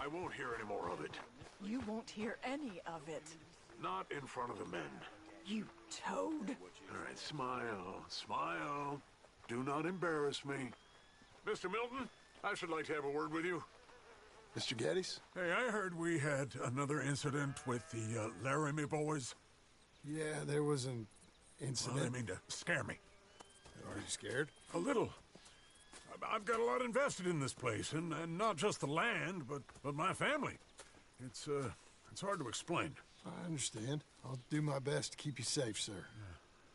I won't hear any more of it. You won't hear any of it. Not in front of the men. You toad. All right, smile, smile. Do not embarrass me. Mr. Milton, I should like to have a word with you. Mr. Geddes? Hey, I heard we had another incident with the Laramie boys. Yeah, there was an incident. Well, I mean to scare me. Are you scared? A little. I've got a lot invested in this place, and not just the land, but my family. It's hard to explain. I understand. I'll do my best to keep you safe, sir.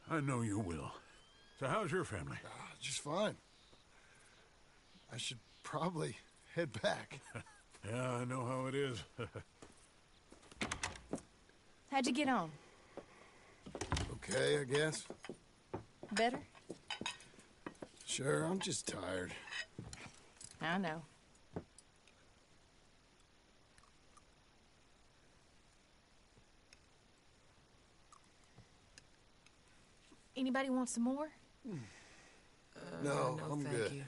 I know you will. So how's your family? Just fine. I should probably head back. Yeah, I know how it is. How'd you get on? Okay, I guess. Better? Sure, I'm just tired. I know. Anybody want some more? No, I'm thank good. you.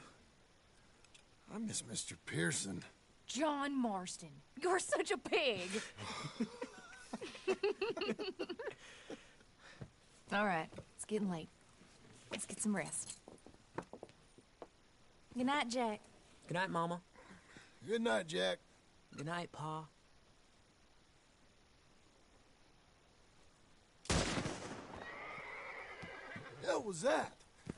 I miss Mr. Pearson. John Marston, you're such a pig. All right, it's getting late. Let's get some rest. Good night, Jack. Good night, Mama. Good night, Jack. Good night, Pa. Hell was that?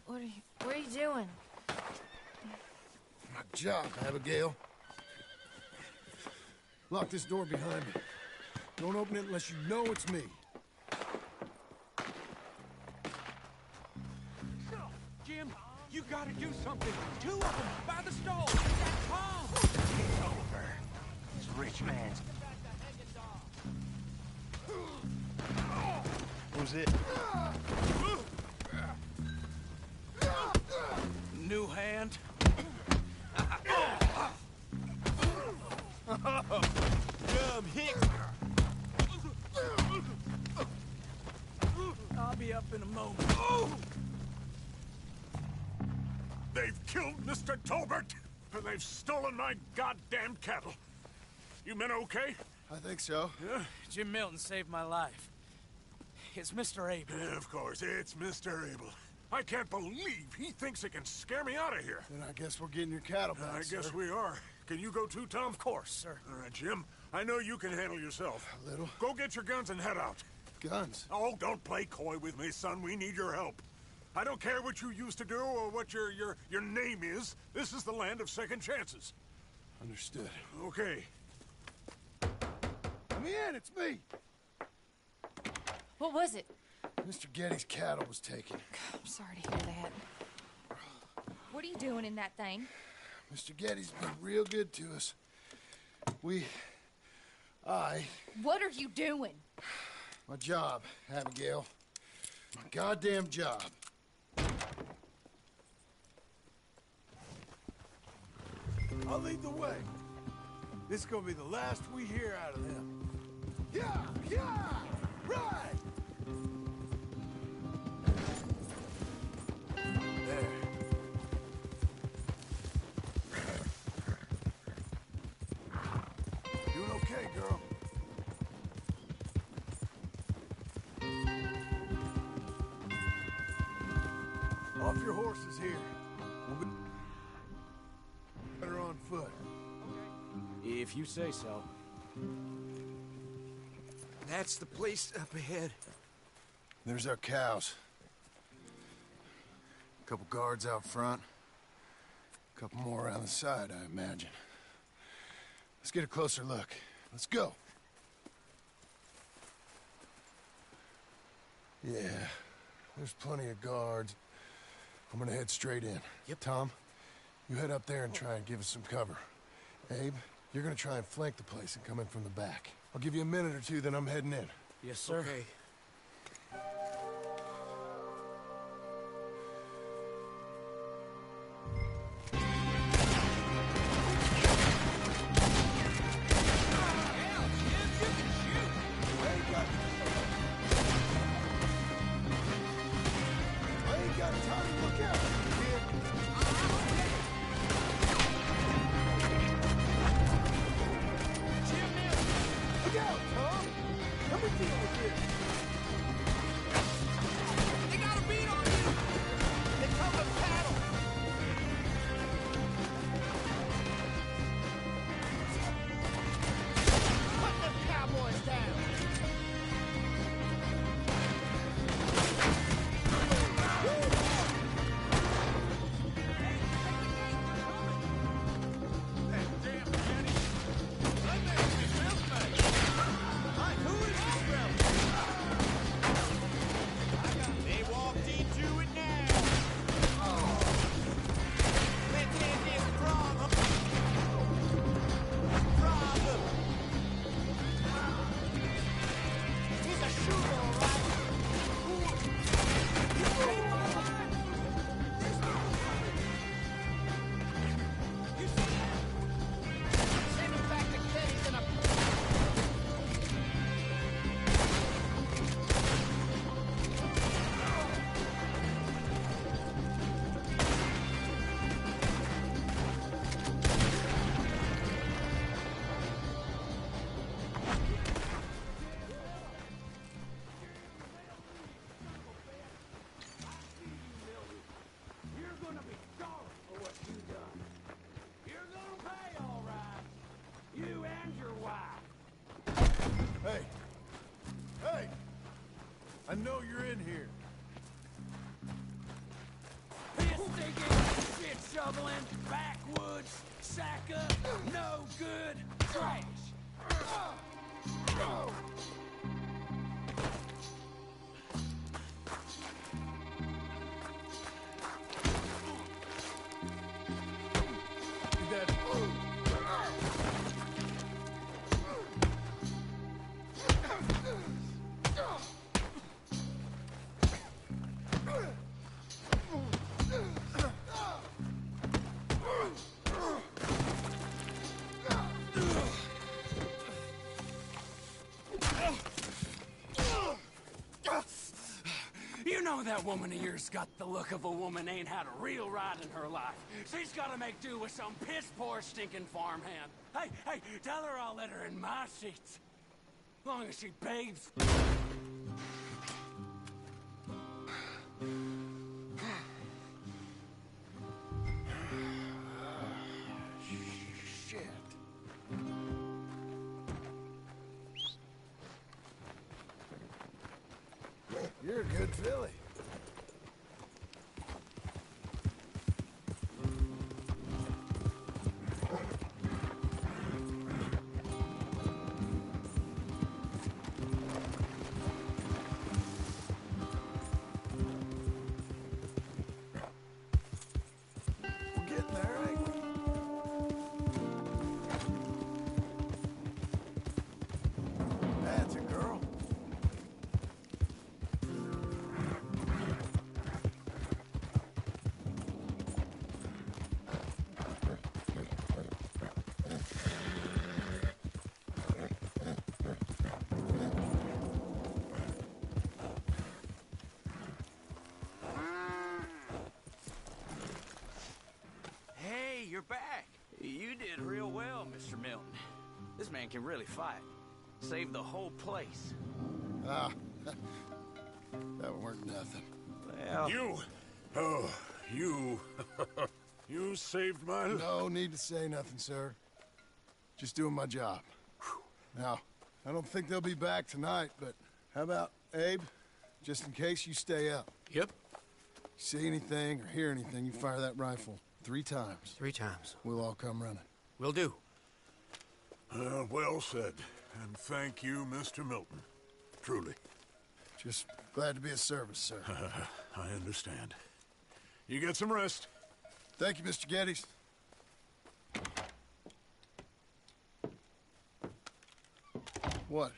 What are you doing? My job, Abigail. Lock this door behind me. Don't open it unless you know it's me. Jim, you gotta do something. Two of them by the stove. That's Tom. It's over. It's rich man's. Who's it? New hand. Dumb hick. I'll be up in a moment. They've killed Mr. Tolbert, and they've stolen my goddamn cattle. You men okay? I think so. Yeah? Jim Milton saved my life. It's Mr. Abel. Yeah, of course, it's Mr. Abel. I can't believe he thinks he can scare me out of here. Then I guess we're getting your cattle back, I guess sir. we are. Can you go too, Tom? Of course, sir. All right, Jim. I know you can handle yourself. A little. Go get your guns and head out. Guns? Oh, don't play coy with me, son. We need your help. I don't care what you used to do or what your name is. This is the land of second chances. Understood. Okay. Let me in, it's me! What was it? Mr. Geddes' cattle was taken. I'm sorry to hear that. What are you doing in that thing? Mr. Geddes been real good to us. What are you doing? My job, Abigail. My goddamn job. I'll lead the way. This is gonna be the last we hear out of them. Yeah! Yeah! Right! There. Doing okay, girl. Off your horses here. We'll be better on foot. If you say so. That's the place up ahead. There's our cows. A couple guards out front. A couple more around the side, I imagine. Let's get a closer look. Let's go. Yeah, there's plenty of guards. I'm gonna head straight in. Yep. Tom, you head up there and try and give us some cover. Abe, you're gonna try and flank the place and come in from the back. I'll give you a minute or two, then I'm heading in. Yes, sir. Okay. I ain't got time to look out, kid. They got a beat on you! They come with paddle! Put them cowboys down! They walked into it now. Let's end this problem. He's a shooter, all right. Send him back to Kenny's in a... You're gonna be sorry for what you done. You're gonna pay, all right. You and your wife. Hey! Hey! I know you're in here. Piss stinking, shit shoveling, backwoods, sack up, no good, trash. You got... You know that woman of yours got the look of a woman ain't had a real ride in her life. She's gotta make do with some piss-poor stinking farmhand. Hey, tell her I'll let her in my seats. Long as she behaves. Shit. You're a good filly. We're getting there, ain't we? That's a girl. Hey, you're back. You did real well, Mr. Milton. This man can really fight. Saved the whole place. Ah, that weren't nothing. Well, You... Oh, you... you saved my... No need to say nothing, sir. Just doing my job. Now, I don't think they'll be back tonight, but how about, Abe? Just in case you stay up. Yep. See anything or hear anything, you fire that rifle 3 times. 3 times. We'll all come running. Will do. Well said. And thank you, Mr. Milton. Truly. Just glad to be of service, sir. I understand. You get some rest. Thank you, Mr. Geddes. What?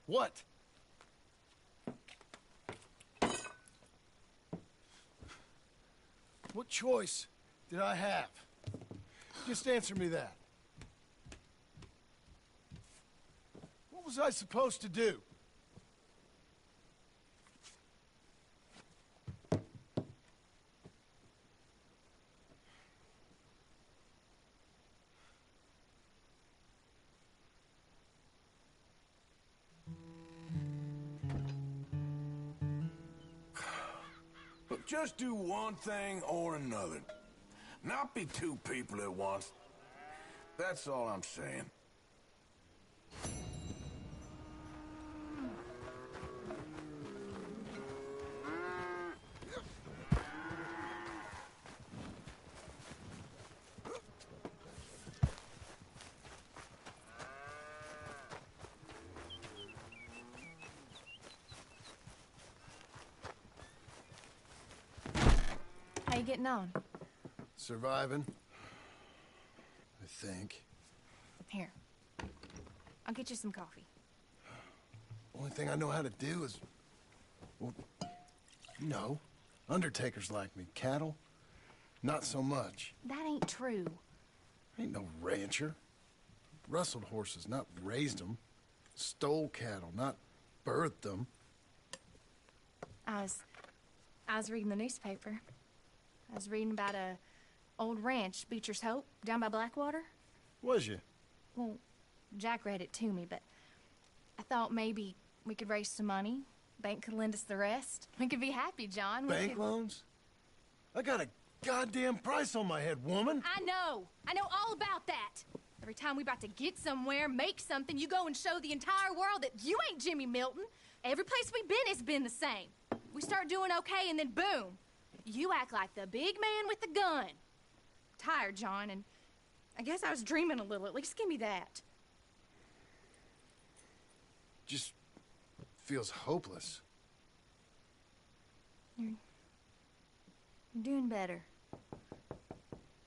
What? What choice did I have? Just answer me that. What was I supposed to do? Just do one thing or another. Not be two people at once. That's all I'm saying. How you getting on? Surviving. I think. Here. I'll get you some coffee. Only thing I know how to do is... Well, you know, undertakers like me. Cattle, not so much. That ain't true. I ain't no rancher. Rustled horses, not raised them. Stole cattle, not birthed them. I was reading the newspaper. I was reading about a old ranch, Beecher's Hope, down by Blackwater. Was you? Well, Jack read it to me, but I thought maybe we could raise some money. Bank could lend us the rest. We could be happy, John. Bank loans? I got a goddamn price on my head, woman. I know all about that. Every time we about to get somewhere, make something, you go and show the entire world that you ain't Jimmy Milton. Every place we've been has been the same. We start doing okay, and then boom. You act like the big man with the gun. Tired, John, and I guess I was dreaming a little. At least give me that. Just feels hopeless. You're doing better.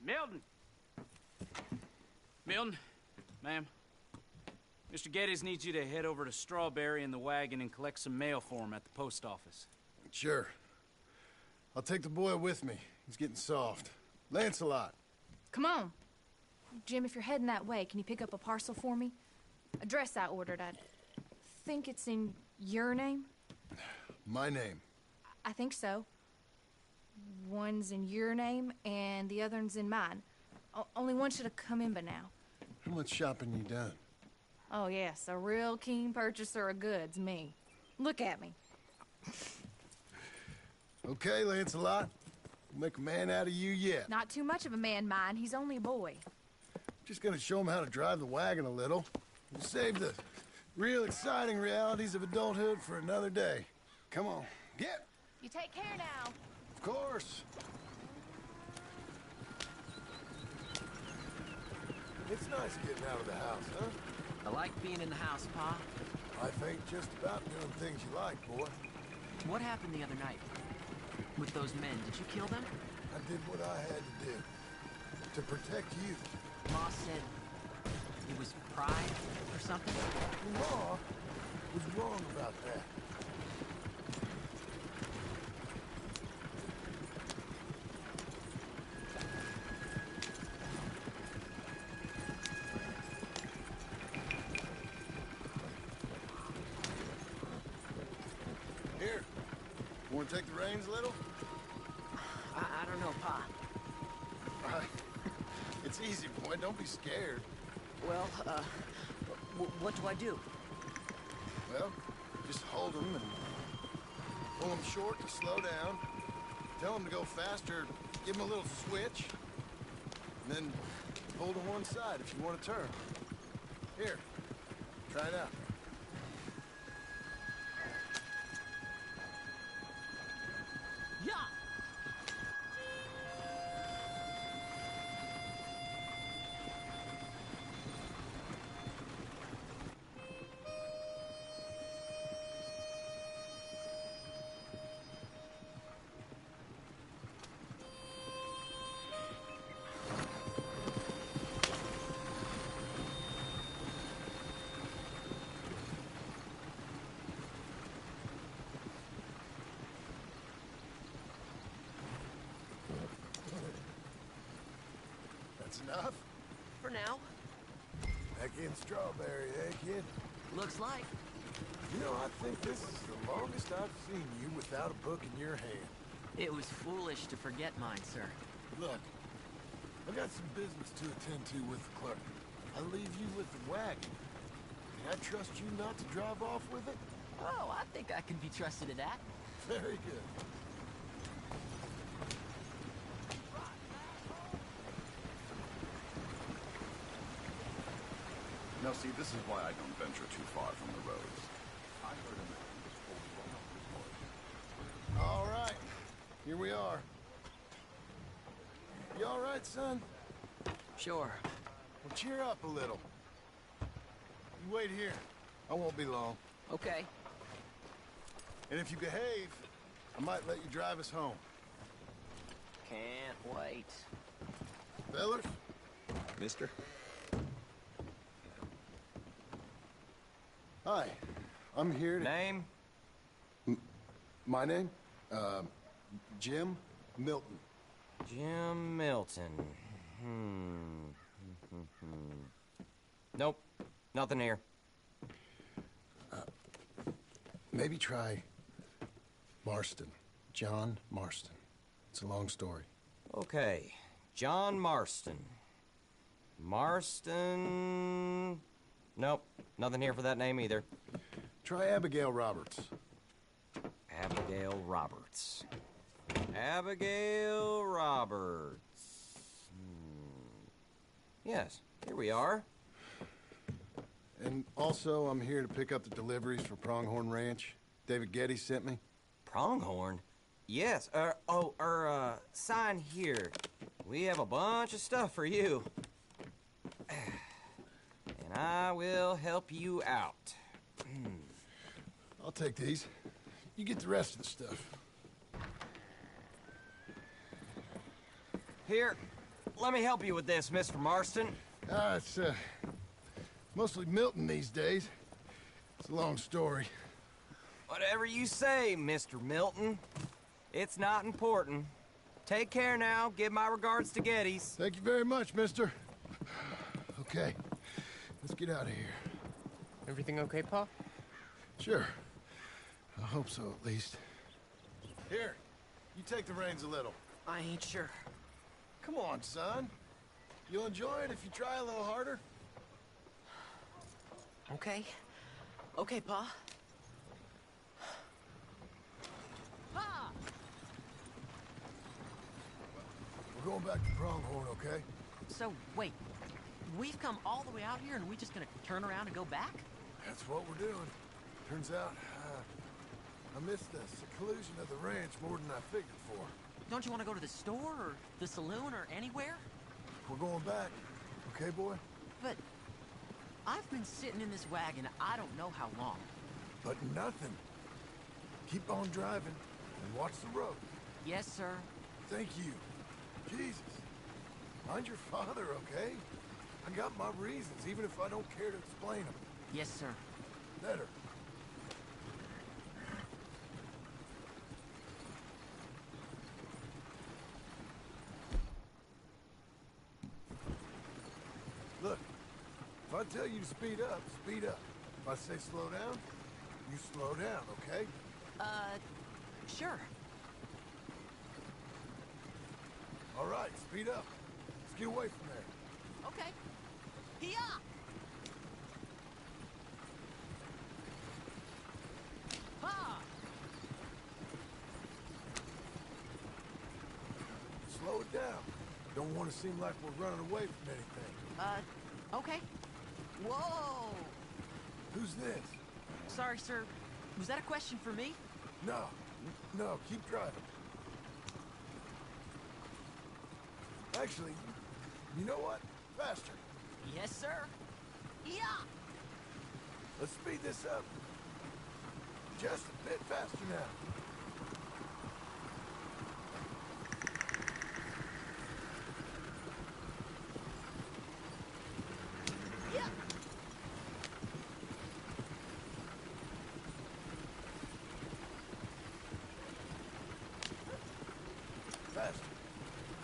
Milton! Milton, ma'am. Mr. Geddes needs you to head over to Strawberry in the wagon and collect some mail for him at the post office. Sure. I'll take the boy with me. He's getting soft. Lancelot. Come on. Jim, if you're heading that way, can you pick up a parcel for me? A dress I ordered. I think it's in your name? My name. I think so. One's in your name, and the other's in mine. Only one should have come in by now. How much shopping you done? Oh, yes, a real keen purchaser of goods, me. Look at me. Okay, Lancelot. We'll make a man out of you yet. Not too much of a man, mine. He's only a boy. Just gonna show him how to drive the wagon a little. We'll save the real exciting realities of adulthood for another day. Come on, get! You take care now. Of course. It's nice getting out of the house, huh? I like being in the house, Pa. Life ain't just about doing things you like, boy. What happened the other night? With those men, did you kill them? I did what I had to do. To protect you. Ma said it was pride or something? Ma was wrong about that. Here. Want to take the reins a little? I don't know, Pa. All right. It's easy, boy. Don't be scared. Well, what do I do? Well, just hold them and pull them short to slow down. Tell them to go faster. Give them a little switch. And then pull to one side if you want to turn. Here. Try it out. Yeah! That's enough? For now. Back in Strawberry, eh, kid? Looks like. You know, I think this is the longest I've seen you without a book in your hand. It was foolish to forget mine, sir. Look, I got some business to attend to with the clerk. I leave you with the wagon. Can I trust you not to drive off with it? Oh, I think I can be trusted to that. Very good. Now, see, this is why I don't venture too far from the roads. I heard a man was holding on to his horse. All right, here we are. You all right, son? Sure. Well, cheer up a little. You wait here. I won't be long. Okay. And if you behave, I might let you drive us home. Can't wait. Fellers? Mister? Hi. I'm here to... Name? My name? Jim Milton. Jim Milton. Nope. Nothing here. Maybe try Marston. John Marston. It's a long story. Okay. John Marston. Marston... Nope. Nothing here for that name either. Try Abigail Roberts. Abigail Roberts. Abigail Roberts. Yes, here we are. And also, I'm here to pick up the deliveries for Pronghorn Ranch. David Getty sent me. Pronghorn? Yes, sign here. We have a bunch of stuff for you. And I will help you out. I'll take these. You get the rest of the stuff. Here, let me help you with this, Mr. Marston. It's, mostly Milton these days. It's a long story. Whatever you say, Mr. Milton. It's not important. Take care now. Give my regards to Geddes. Thank you very much, mister. Okay, let's get out of here. Everything okay, Pa? Sure. I hope so, at least. Here, you take the reins a little. I ain't sure. Come on, son. You'll enjoy it if you try a little harder. Okay. Okay, Pa. Pa! We're going back to Pronghorn, okay? So, wait. We've come all the way out here and we just gonna turn around and go back? That's what we're doing. Turns out, I missed the seclusion of the ranch more than I figured for. Don't you want to go to the store or the saloon or anywhere? We're going back, okay, boy? But I've been sitting in this wagon I don't know how long. But nothing. Keep on driving and watch the road. Yes, sir. Thank you. Jesus. Mind your father, okay? I got my reasons, even if I don't care to explain them. Yes, sir. Better. Look, if I tell you to speed up, speed up. If I say slow down, you slow down, okay? Sure. All right, speed up. Let's get away from there. Okay. Hee-yah! Ha! Slow it down. Don't want to seem like we're running away from anything. Okay. Whoa! Who's this? Sorry, sir. Was that a question for me? No. No, keep driving. Actually, you know what? Faster. Yes, sir. Yeah. Let's speed this up. Just a bit faster now. Yeah. Faster.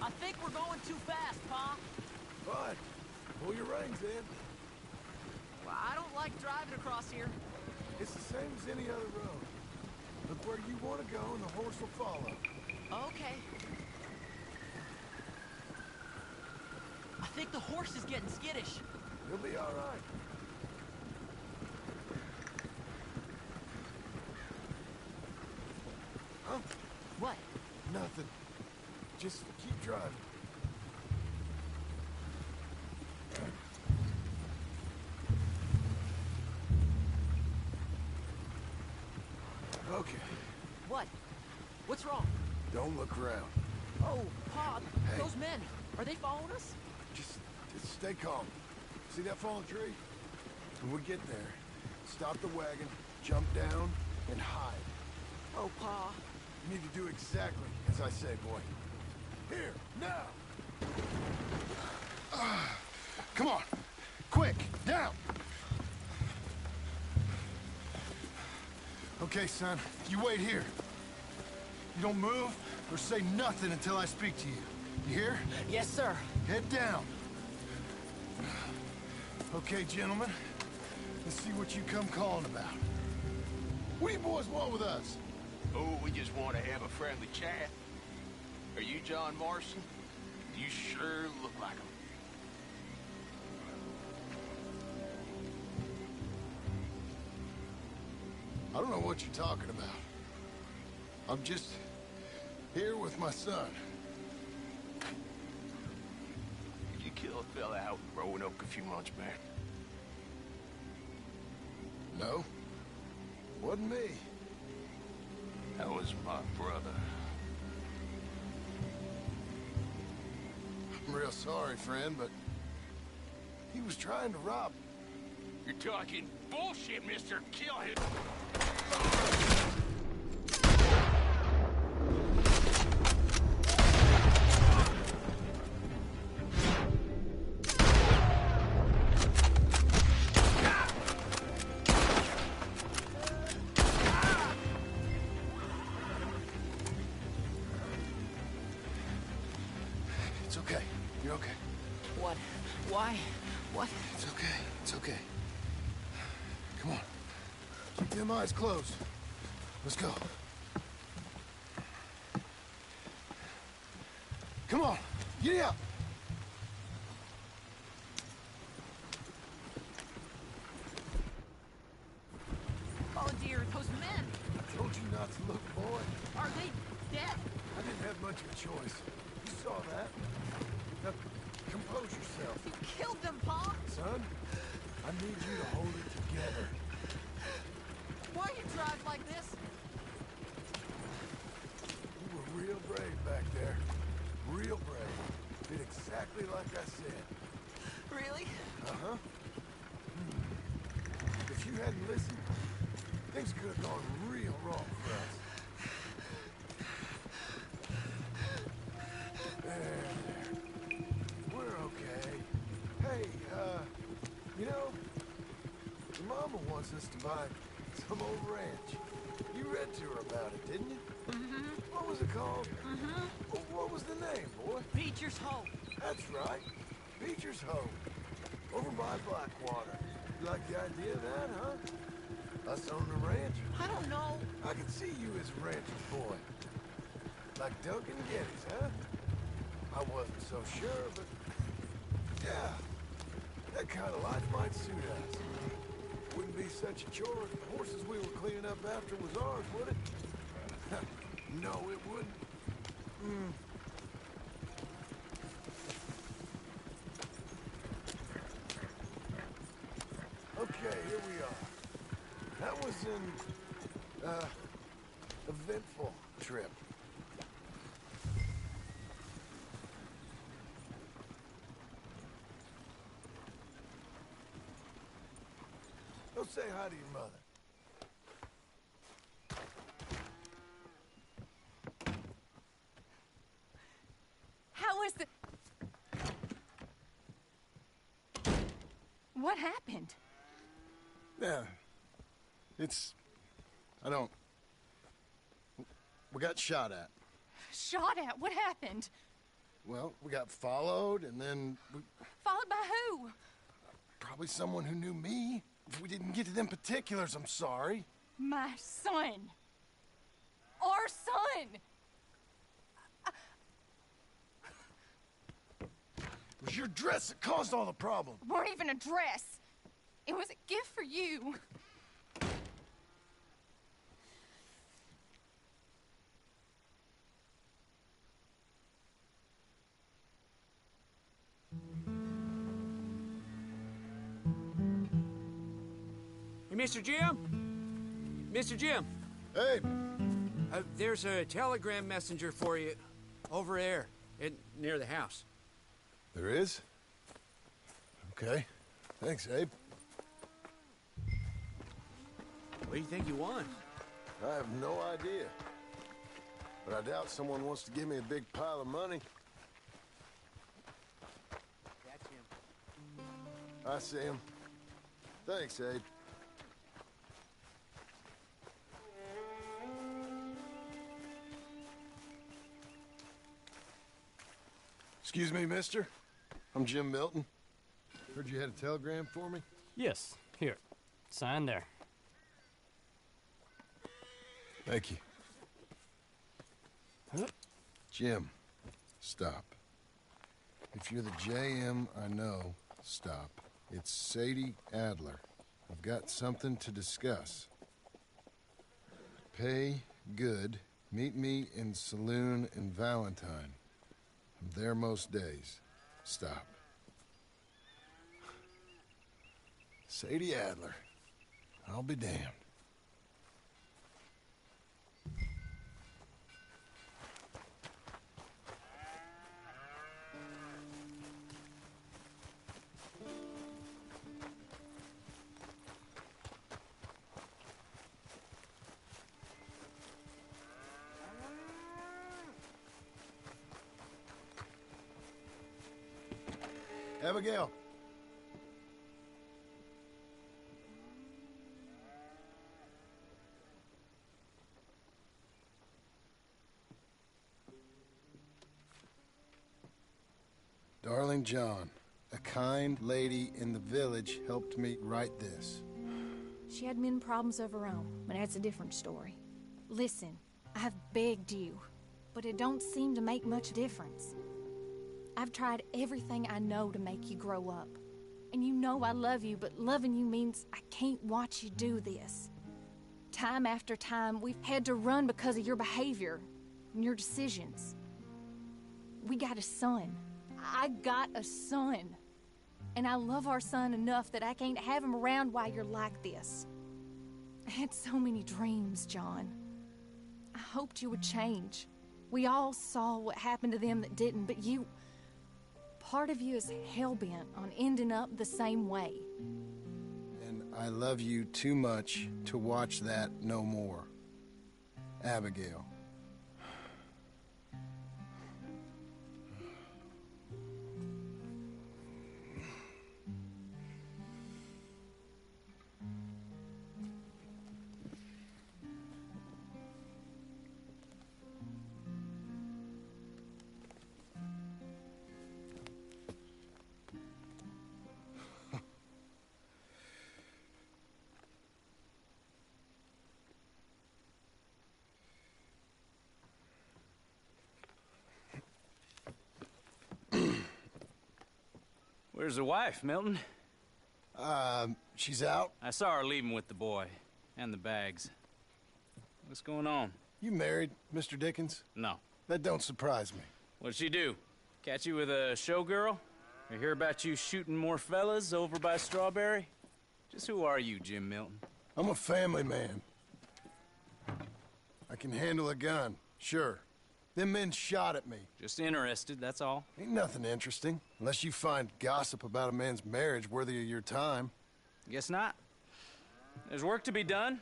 I think we're going too fast, Pa. Fine. Pull your reins in. Well, I don't like driving across here. It's the same as any other road. Look where you want to go and the horse will follow. Okay. I think the horse is getting skittish. You'll be all right. Huh? What? Nothing. Just keep driving. Okay, What? What's wrong? don't look around. Oh, Pa, Hey. those men. Are they following us? Just stay calm. See that fallen tree? When we get there, stop the wagon, jump down, and hide. Oh, Pa. You need to do exactly as I say, boy. Here, now! Come on! Quick, down! Okay, son, you wait here. You don't move or say nothing until I speak to you. You hear? Yes, sir. Head down. Okay, gentlemen. Let's see what you come calling about. What do you boys want with us? Oh, we just want to have a friendly chat. Are you John Morrison? You sure look like him. I don't know what you're talking about. I'm just here with my son. Did you kill a fella out in Roanoke a few months back? No, wasn't me. That was my brother. I'm real sorry, friend, but he was trying to rob. You're talking bullshit, mister. Kill him. It's okay. You're okay. What? Why? What? It's okay. It's okay. Come on. Keep them eyes closed. Let's go. Come on. Giddy up. Oh, dear, those men. I told you not to look, boy. Are they dead? I didn't have much of a choice. You saw that. Now, compose yourself. You killed them, Pa. Son, I need you to hold it together. Why you drive like this? You were real brave back there. Real brave. Did exactly like I said. Really? Uh-huh. If you hadn't listened, things could have gone real wrong for us. There. We're okay. Hey, you know, your mama wants us to buy some old ranch. You read to her about it, didn't you? Mm-hmm. What was it called? Mm-hmm. What was the name, boy? Beecher's Hope. That's right. Beecher's Home. Over by Blackwater. You like the idea of that, huh? Us owning a ranch? I don't know. I can see you as a rancher's boy. Like Duncan Geddes, huh? I wasn't so sure, but... yeah. That kind of life might suit us. Wouldn't be such a chore if the horses we were cleaning up after was ours, would it? No, it wouldn't. Okay, here we are. That was an, eventful trip. Go say hi to your mother. How was the... What happened? Yeah. I don't... We got shot at. Shot at? What happened? Well, we got followed, and then Followed by who? probably someone who knew me. If we didn't get to them particulars, I'm sorry. My son. Our son. It was your dress that caused all the problem. It weren't even a dress. It was a gift for you. Hey, Mr. Jim? Mr. Jim, Hey! There's a telegram messenger for you over there, near the house. There is? Okay. Thanks, Abe. What do you think you want? I have no idea. But I doubt someone wants to give me a big pile of money. That's him. I see him. Thanks, Abe. Excuse me, mister. I'm Jim Milton. Heard you had a telegram for me? Yes. Here. Sign there. Thank you. Jim, stop. If you're the JM I know, stop. It's Sadie Adler. I've got something to discuss. Pay good. Meet me in saloon in Valentine. I'm there most days. Stop. Sadie Adler. I'll be damned. Abigail. Darling John, a kind lady in the village helped me write this. She had men problems of her own, but that's a different story. Listen, I have begged you, but it don't seem to make much difference. I've tried everything I know to make you grow up. And you know I love you, but loving you means I can't watch you do this. Time after time, we've had to run because of your behavior and your decisions. We got a son. I got a son. And I love our son enough that I can't have him around while you're like this. I had so many dreams, John. I hoped you would change. We all saw what happened to them that didn't, but you... Part of you is hell-bent on ending up the same way. And I love you too much to watch that no more. Abigail. Where's the wife, Milton? She's out. I saw her leaving with the boy. And the bags. What's going on? You married, Mr. Dickens? No. That don't surprise me. What'd she do? Catch you with a showgirl? Or hear about you shooting more fellas over by Strawberry? Just who are you, Jim Milton? I'm a family man. I can handle a gun, sure. Them men shot at me. Just interested, that's all. Ain't nothing interesting, unless you find gossip about a man's marriage worthy of your time. Guess not. There's work to be done,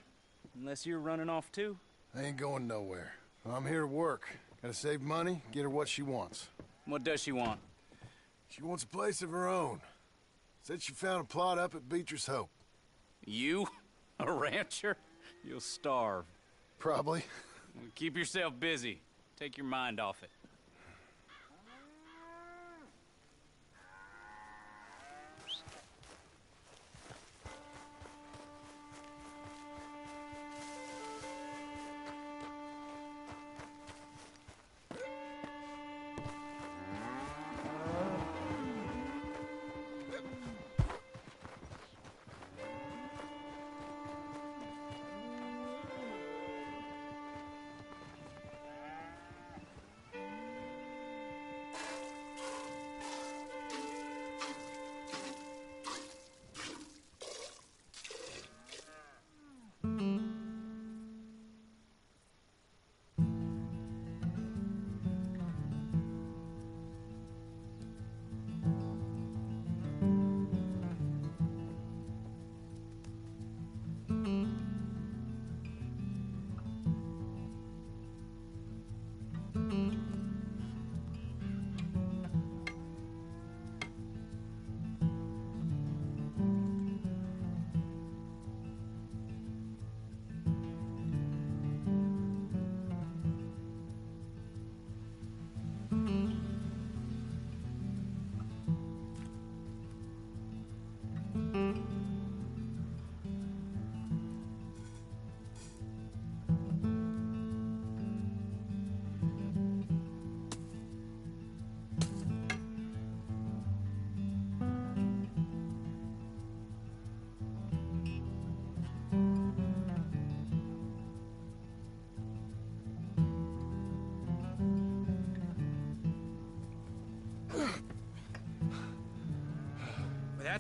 unless you're running off too. I ain't going nowhere. I'm here to work. Gotta save money, get her what she wants. What does she want? She wants a place of her own. Said she found a plot up at Beecher's Hope. You? A rancher? You'll starve. Probably. Keep yourself busy. Take your mind off it.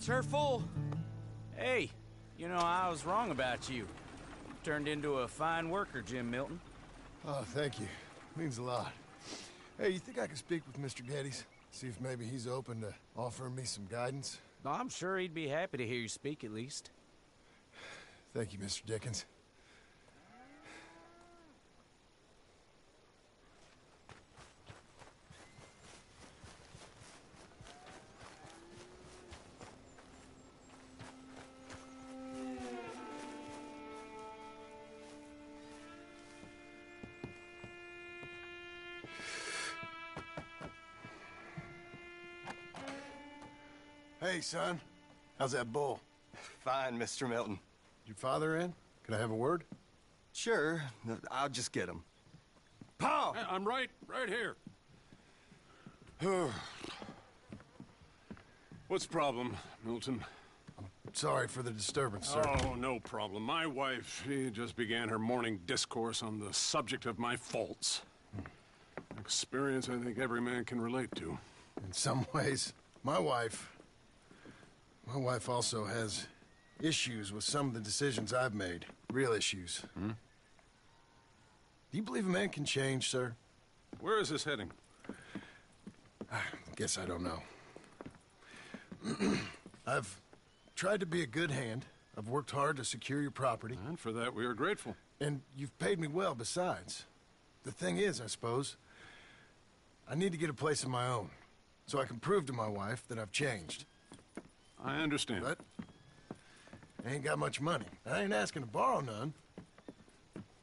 That's her full. Hey, you know, I was wrong about you. Turned into a fine worker, Jim Milton. Oh, thank you. Means a lot. Hey, you think I could speak with Mr. Geddes? See if maybe he's open to offering me some guidance? I'm sure he'd be happy to hear you speak, at least. Thank you, Mr. Dickens. Hey, son. How's that bull? Fine, Mr. Milton. Your father in? Can I have a word? Sure. I'll just get him. Paul! I'm right here. What's the problem, Milton? Sorry for the disturbance, sir. Oh, no problem. My wife, she just began her morning discourse on the subject of my faults. Experience I think every man can relate to. In some ways, my wife also has issues with some of the decisions I've made. Real issues. Hmm? Do you believe a man can change, sir? Where is this heading? I guess I don't know. I've tried to be a good hand. I've worked hard to secure your property. And for that, we are grateful. And you've paid me well besides. The thing is, I suppose, I need to get a place of my own, so I can prove to my wife that I've changed. I understand. But I ain't got much money. I ain't asking to borrow none.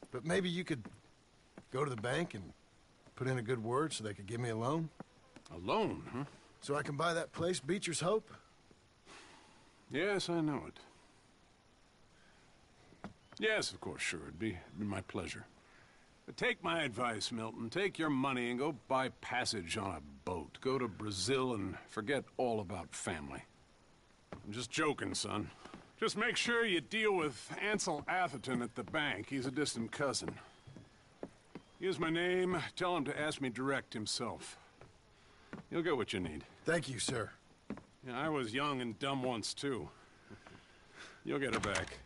But maybe you could go to the bank and put in a good word so they could give me a loan? A loan, huh? So I can buy that place, Beecher's Hope? Yes, I know it. Yes, of course, sure. It'd be my pleasure. But take my advice, Milton. Take your money and go buy passage on a boat. Go to Brazil and forget all about family. I'm just joking, son. Just make sure you deal with Ansel Atherton at the bank. He's a distant cousin. Use my name. Tell him to ask me direct himself. You'll get what you need. Thank you, sir. Yeah, I was young and dumb once, too. You'll get it back.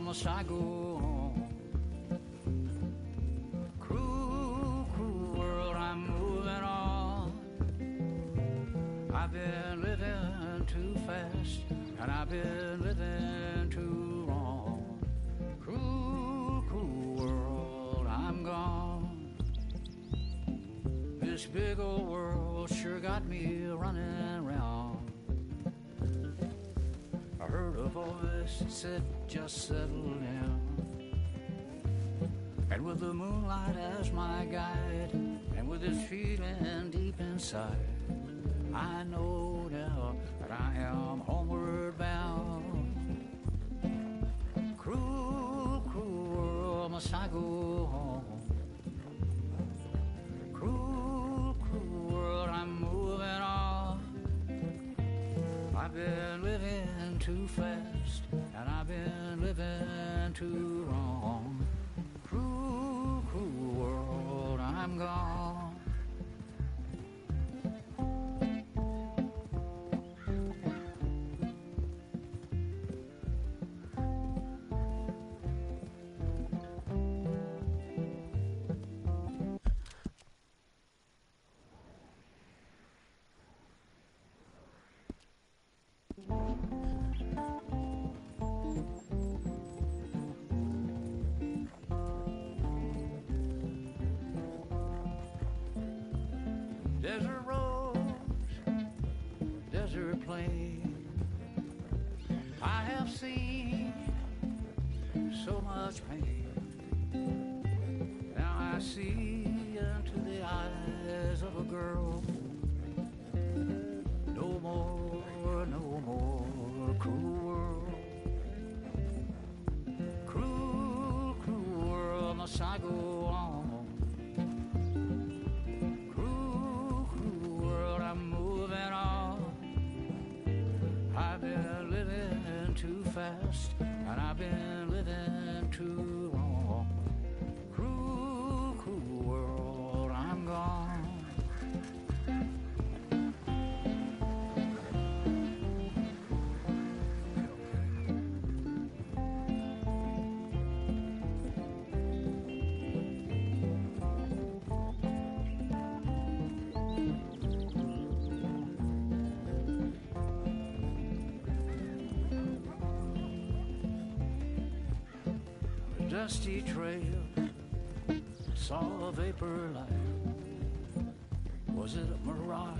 Must I go on? Cruel, cruel world, I'm moving on. I've been living too fast, and I've been living too long. Cruel, cruel world, I'm gone. This big old world sure got me running round. I heard a voice that said, just settle down. And with the moonlight as my guide, and with this feeling deep inside, I know now that I am homeward bound. Cruel, cruel world, must I go home? Cruel, cruel world, I'm moving on. I've been living too fast, and I've been living too wrong. Cruel, cruel world, I'm gone. desert roads, desert plain. I have seen so much pain. Now I see into the eyes of a girl. No more, no more cruel world. Cruel, cruel world, must I go on? Cruel, cruel world, I'm moving on. I've been living too fast, and I've been living too long. Cruel, cruel world, I'm gone. Dusty trail, saw a vapor light. Was it a mirage?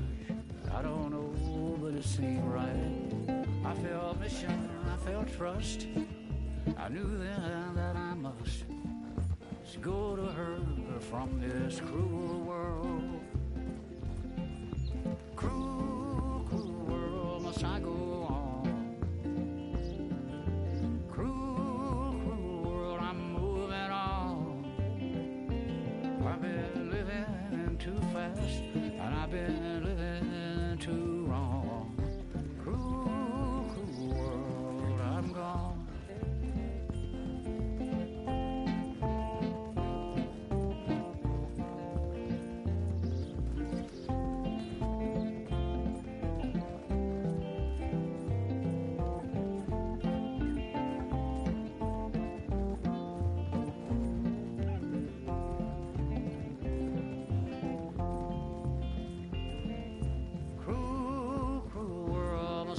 I don't know, but it seemed right. I felt mission, I felt trust. I knew then that I must go to her from this cruel world. Cruel, cruel world, must I go on? I've been living too fast, and I've been living too wrong. Cruel, cruel world, I'm gone.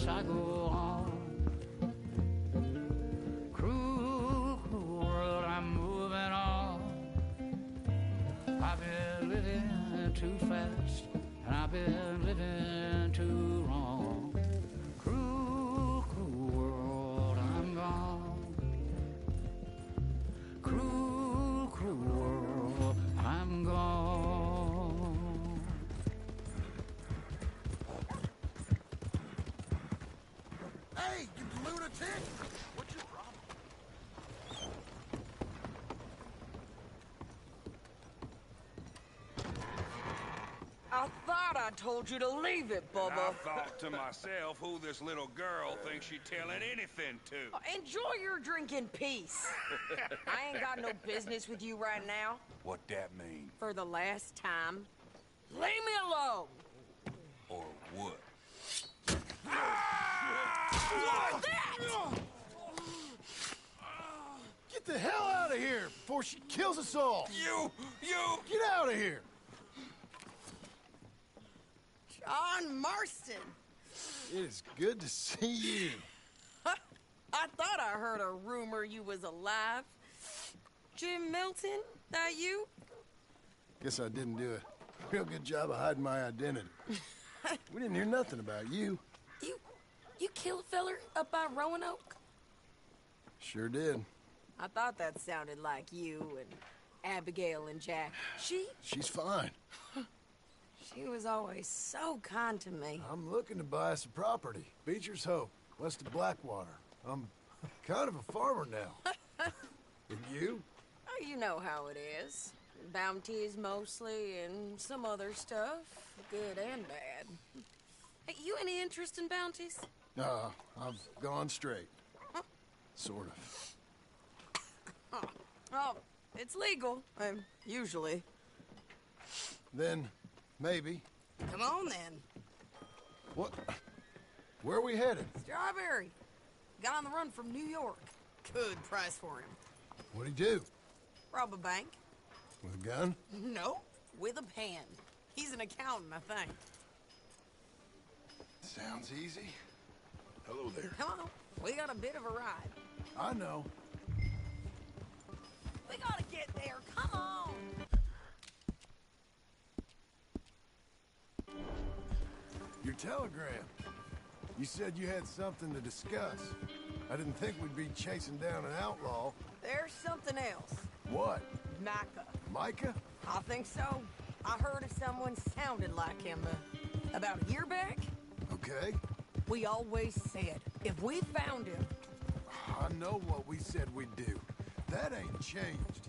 I go on. Cruel, cruel world, I'm moving on. I've been living too fast, and I've been living too wrong. Cruel, cruel world, I'm gone. Cruel, cruel world, I'm gone. Hey, you lunatic! What's your problem? I thought I told you to leave it, Bubba. And I thought to myself who this little girl thinks she's telling anything to. Enjoy your drink in peace. I ain't got no business with you right now. What that mean? For the last time, leave me alone. Or what? What's that? Get the hell out of here before she kills us all! You! Get out of here! John Marston. It is good to see you. I thought I heard a rumor you was alive. Jim Milton, that you? Guess I didn't do a real good job of hiding my identity. We didn't hear nothing about you. You kill a feller up by Roanoke? Sure did. I thought that sounded like you and Abigail and Jack. She's fine. She was always so kind to me. I'm looking to buy us a property. Beecher's Hope, west of Blackwater. I'm kind of a farmer now. And you? Oh, you know how it is. Bounties mostly, and some other stuff, good and bad. Hey, you any interest in bounties? I've gone straight. Sort of. Oh, it's legal, usually. Then, maybe. Come on, then. What? Where are we headed? Strawberry. Got on the run from New York. Good price for him. What'd he do? Rob a bank. With a gun? No, with a pen. He's an accountant, I think. Sounds easy. Hello there. Come on, we got a bit of a ride. I know. We gotta get there, come on! Your telegram. You said you had something to discuss. I didn't think we'd be chasing down an outlaw. There's something else. What? Micah. Micah? I think so. I heard of someone sounded like him about a year back. Okay. We always said, if we found him... I know what we said we'd do. That ain't changed.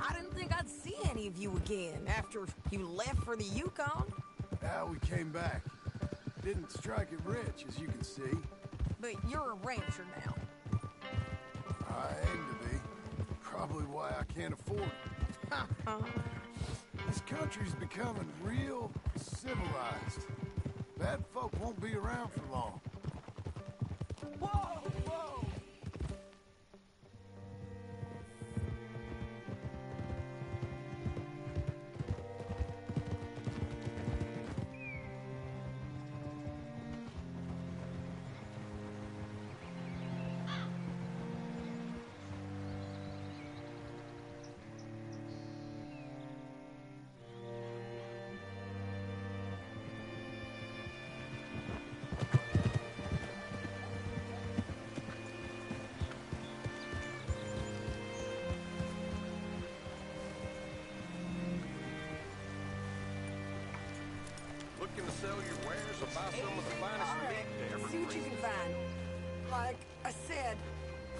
I didn't think I'd see any of you again after you left for the Yukon. Now we came back. Didn't strike it rich, as you can see. But you're a rancher now. I aim to be. Probably why I can't afford it. This country's becoming real civilized. Bad folk won't be around for long. Whoa, whoa! Looking to sell your wares or buy some of the finest meat to ever See what you can find. Like I said,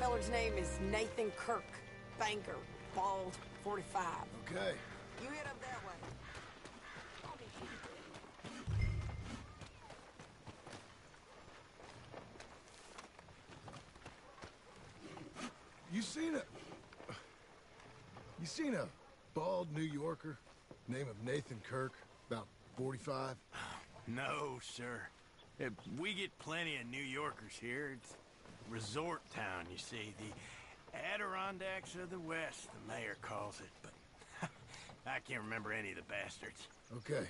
feller's name is Nathan Kirk. Banker. Bald. 45. Okay. You head up that way. You seen a bald New Yorker, name of Nathan Kirk, about 45? No, sir. We get plenty of New Yorkers here. It's resort town, you see. The Adirondacks of the West, the mayor calls it, but I can't remember any of the bastards. Okay.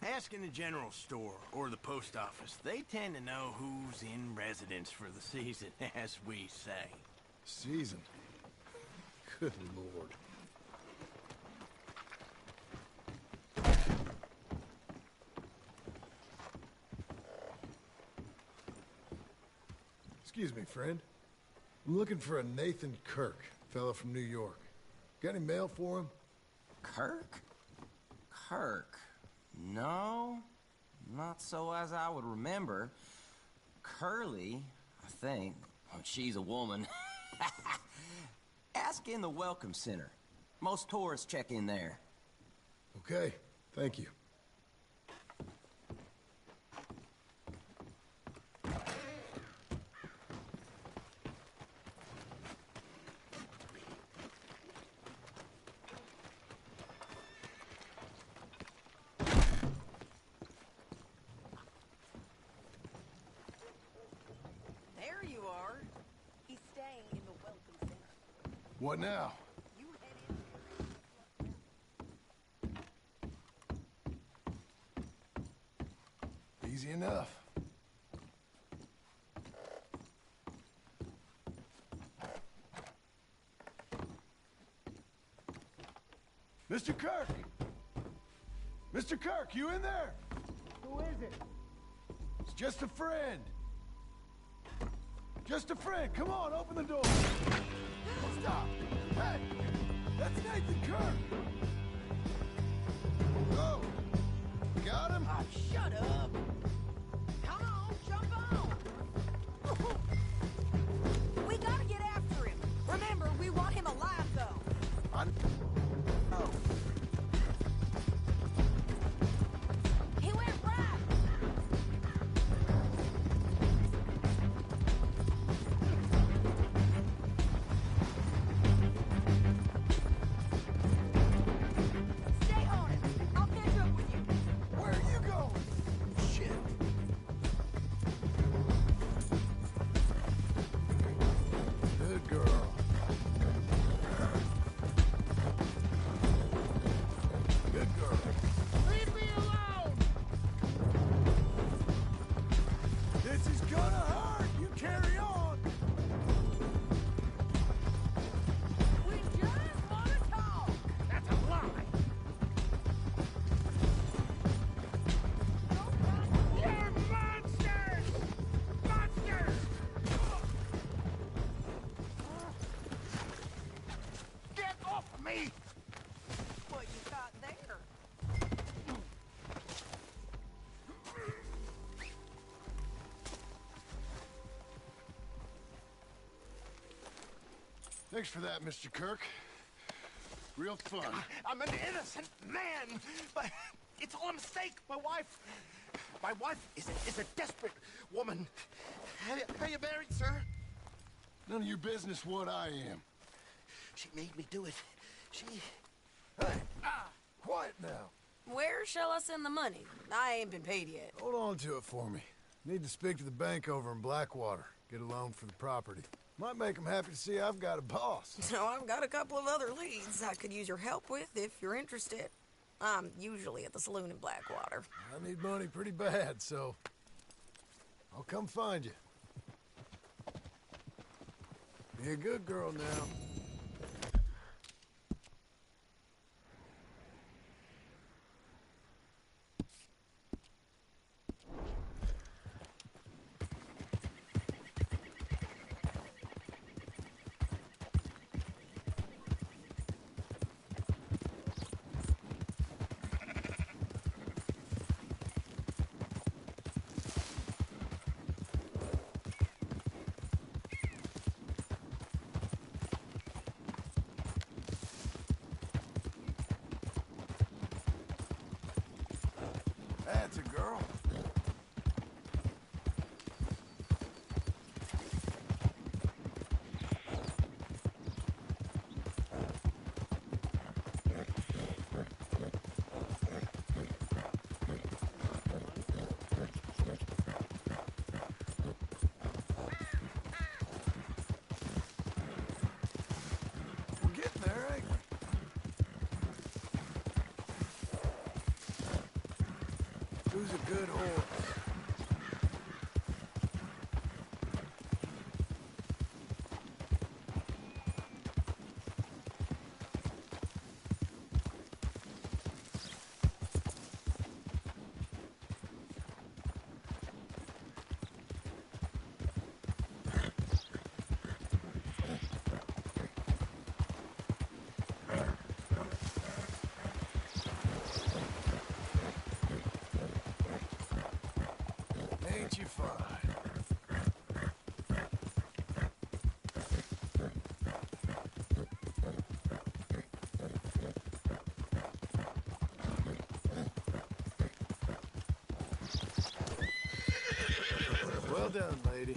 Ask in the general store or the post office. They tend to know who's in residence for the season, as we say. Season? Good Lord. Excuse me, friend. I'm looking for a Nathan Kirk, fellow from New York. Got any mail for him? Kirk? Kirk? No, not so as I would remember. Curly, I think. Oh, she's a woman. Ask in the Welcome Center. Most tourists check in there. Okay, thank you. There you are. He's staying in the Welcome Center. What now? You head in. Easy enough. Mr. Kirk! Mr. Kirk, you in there? Who is it? It's just a friend. Just a friend. Come on, open the door. Stop. Hey, that's Nathan Kirk. Go. Got him? Oh, shut up. Come on, jump on. We gotta get after him. Remember, we want him alive, though. Oh. He went right. Stay on it. I'll catch up with you. Where are you going? Shit. me! What you got there? Thanks for that, Mr. Kirk. Real fun. I'm an innocent man, but it's all a mistake. My wife is a desperate woman. Are you married, sir? None of your business what I am. She made me do it. Hey, quiet now. Where shall I send the money? I ain't been paid yet. Hold on to it for me. Need to speak to the bank over in Blackwater. Get a loan for the property. Might make them happy to see I've got a boss. So I've got a couple of other leads I could use your help with if you're interested. I'm usually at the saloon in Blackwater. I need money pretty bad, so I'll come find you. Be a good girl now. That's a girl. We're getting there, ain't we? Who's a good horse? Ain't you fine? Well done, lady.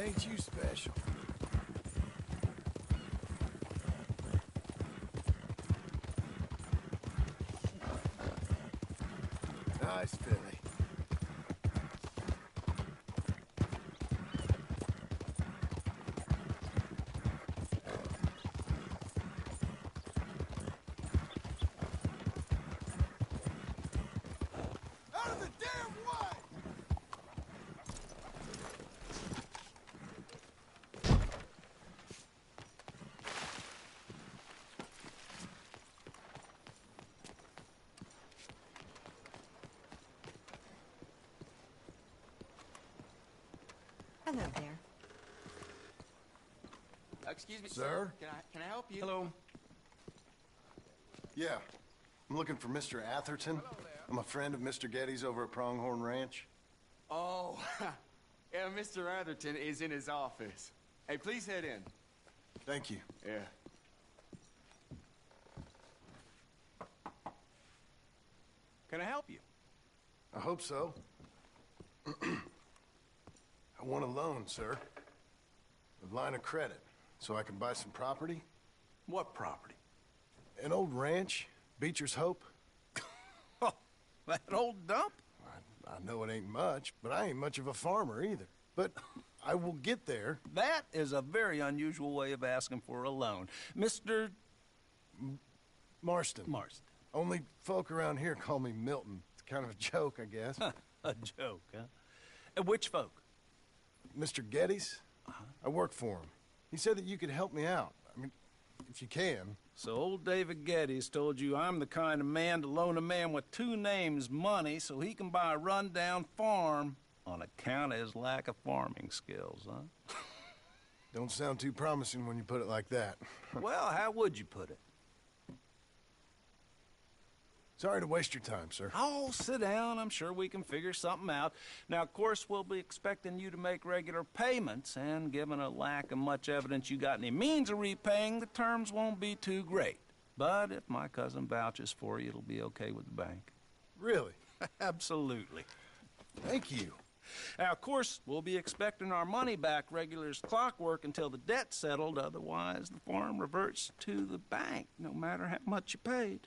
Ain't you special? Nice filly. Out of the damn way! Hello there. Excuse me, Sir? Can I help you? Hello. Yeah. I'm looking for Mr. Atherton. I'm a friend of Mr. Getty's over at Pronghorn Ranch. Oh, yeah, Mr. Atherton is in his office. Hey, please head in. Thank you. Yeah. Can I help you? I hope so. I want a loan, sir. A line of credit, so I can buy some property. What property? An old ranch, Beecher's Hope. Oh, that old dump? I know it ain't much, but I ain't much of a farmer either. But I will get there. That is a very unusual way of asking for a loan. Mr. Marston. Marston. Only folk around here call me Milton. It's kind of a joke, I guess. A joke, huh? And which folk? Mr. Getty's? I work for him. He said that you could help me out. I mean, if you can. So old David Geddes told you I'm the kind of man to loan a man with two names money so he can buy a rundown farm on account of his lack of farming skills, huh? Don't sound too promising when you put it like that. Well, how would you put it? Sorry to waste your time, sir. Oh, sit down. I'm sure we can figure something out. Now, of course, we'll be expecting you to make regular payments, and given a lack of much evidence you got any means of repaying, the terms won't be too great. But if my cousin vouches for you, it'll be okay with the bank. Really? Absolutely. Thank you. Now, of course, we'll be expecting our money back regular as clockwork until the debt's settled. Otherwise, the farm reverts to the bank, no matter how much you paid.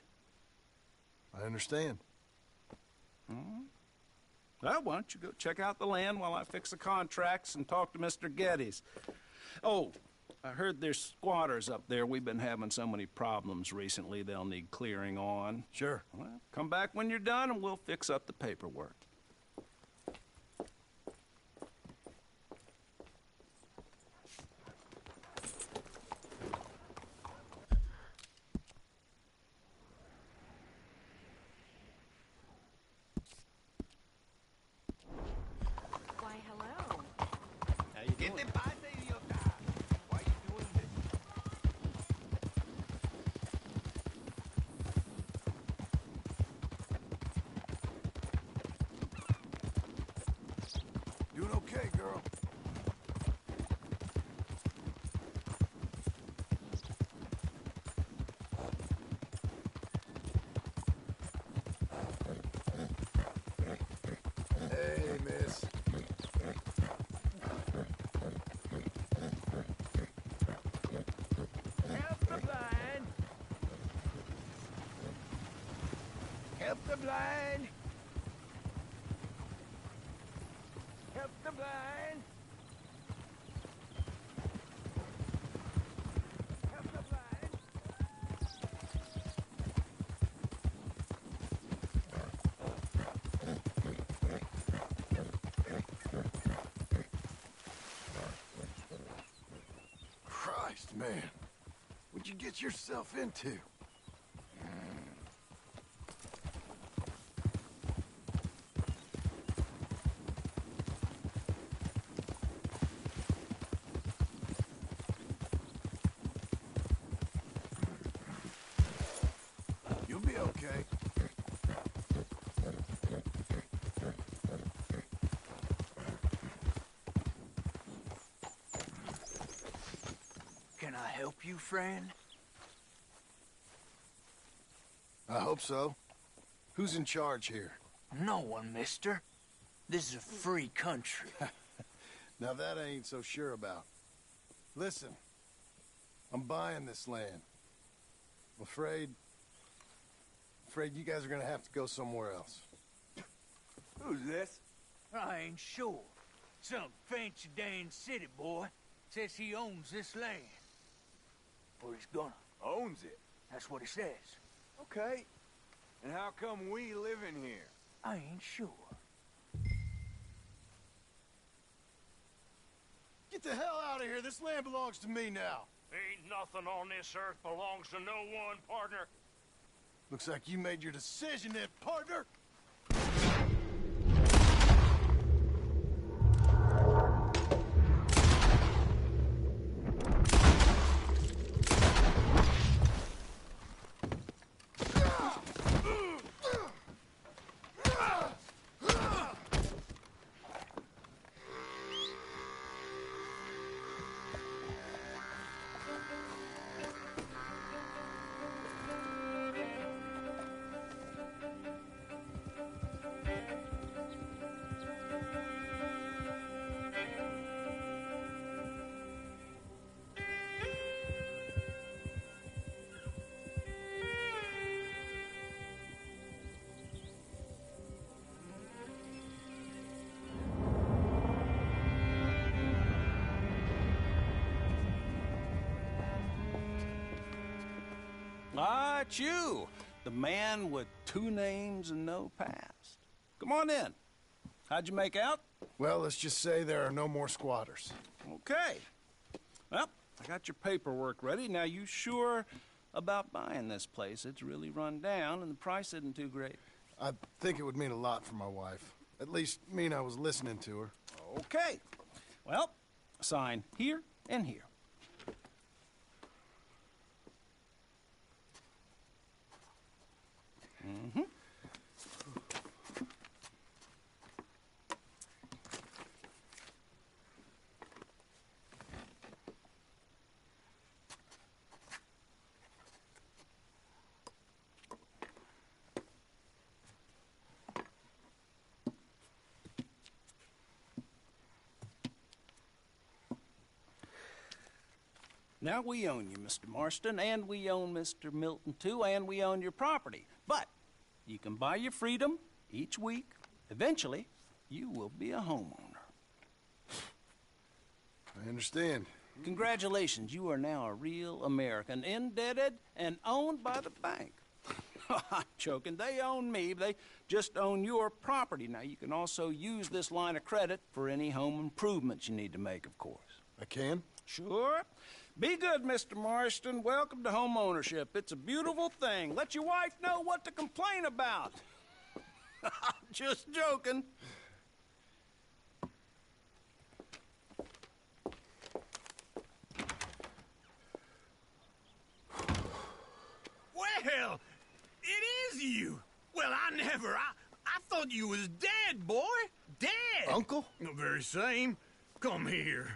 I understand. Well, why don't you go check out the land while I fix the contracts and talk to Mr. Geddes. Oh, I heard there's squatters up there. We've been having so many problems recently, they'll need clearing on. Sure. Well, come back when you're done and we'll fix up the paperwork. Why, hello. How you doing? Why are you doing this? Doing okay, girl. Hey, miss. Help the blind. Help the blind. Help the blind. Help the blind. Christ, man. What'd you get yourself into? You'll be okay. Can I help you, friend? I hope so. Who's in charge here? No one, mister. This is a free country. Now that I ain't so sure about. Listen, I'm buying this land. I'm afraid you guys are gonna have to go somewhere else. Who's this? I ain't sure. Some fancy Dan city boy says he owns this land. Or he's gonna. Owns it. That's what he says. Okay. And how come we live in here? I ain't sure. Get the hell out of here. This land belongs to me now. Ain't nothing on this earth belongs to no one, partner. Looks like you made your decision then, partner. Ah, it's you, the man with two names and no past. Come on in. How'd you make out? Well, let's just say there are no more squatters. Okay. Well, I got your paperwork ready. Now, you sure about buying this place? It's really run down, and the price isn't too great. I think it would mean a lot for my wife. At least mean I was listening to her. Okay. Well, sign here and here. Mm-hmm. Now, we own you, Mr. Marston, and we own Mr. Milton, too, and we own your property. But you can buy your freedom each week. Eventually, you will be a homeowner. I understand. Congratulations, you are now a real American, indebted and owned by the bank. I'm joking. They own me. They just own your property. Now, you can also use this line of credit for any home improvements you need to make, of course. I can? Sure. Be good, Mr. Marston. Welcome to home ownership. It's a beautiful thing. Let your wife know what to complain about. Just joking. Well, it is you. Well, I thought you was dead, boy. Dead. Uncle? The very same. Come here.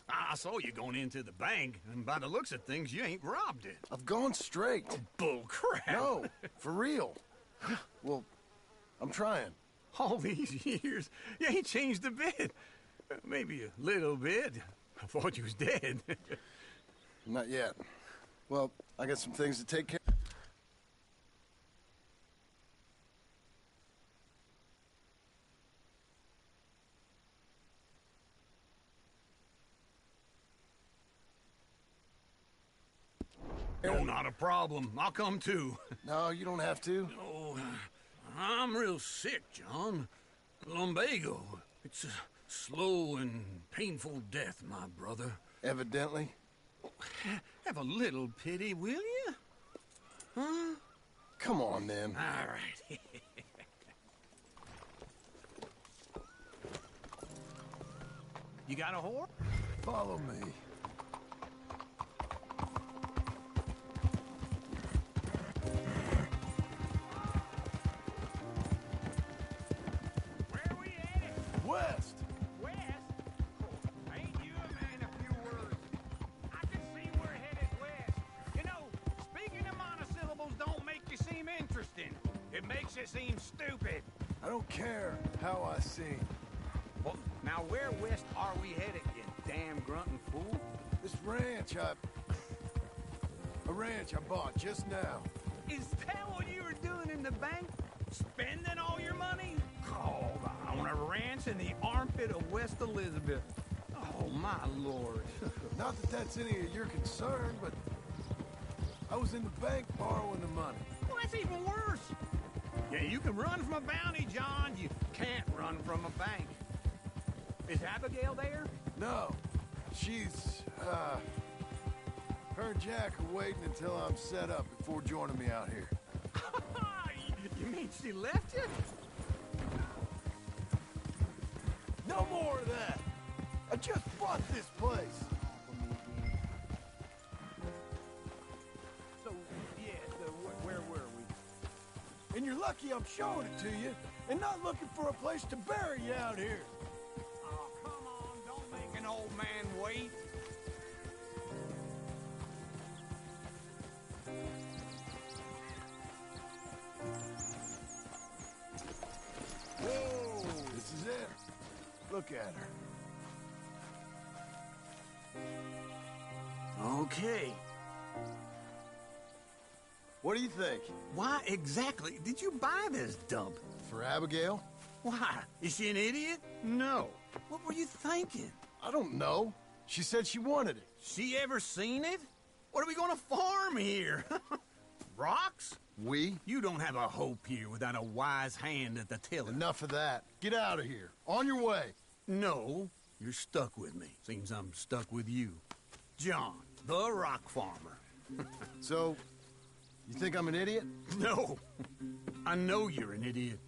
I saw you going into the bank, and by the looks of things, you ain't robbed it. I've gone straight. Oh, bull crap. No, for real. Well, I'm trying. All these years, you ain't changed a bit. Maybe a little bit. I thought you was dead. Not yet. Well, I got some things to take care of. No, not a problem. I'll come too. No, you don't have to. Oh, I'm real sick, John. Lumbago. It's a slow and painful death, my brother. Evidently. Have a little pity, will you? Huh? Come on, then. All right. You got a whore? Follow me. West! West? Oh, ain't you a man of few words? I can see we're headed west. You know, speaking of monosyllables don't make you seem interesting. It makes you seem stupid. I don't care how I sing. Well, now where west are we headed, you damn grunting fool? This ranch I bought just now. Is that what you were doing in the bank? Spending all your money? Oh, on a ranch in the armpit of West Elizabeth. Oh, my lord. Not that that's any of your concern, but I was in the bank borrowing the money. Well, that's even worse. Yeah, you can run from a bounty, John. You can't run from a bank. Is Abigail there? No. She's, her and Jack are waiting until I'm set up before joining me out here. You mean she left you? No more of that. I just bought this place. So, yeah, where were we? And you're lucky I'm showing it to you and not looking for a place to bury you out here. Oh, come on, don't make an old man wait. Whoa, this is it. Look at her. Okay. What do you think? Why exactly did you buy this dump? For Abigail? Why? Is she an idiot? No. What were you thinking? I don't know. She said she wanted it. She ever seen it? What are we gonna farm here? Rocks? We? You don't have a hope here without a wise hand at the tiller. Enough of that. Get out of here. On your way. No. You're stuck with me. Seems I'm stuck with you. John, the rock farmer. So, you think I'm an idiot? No. I know you're an idiot.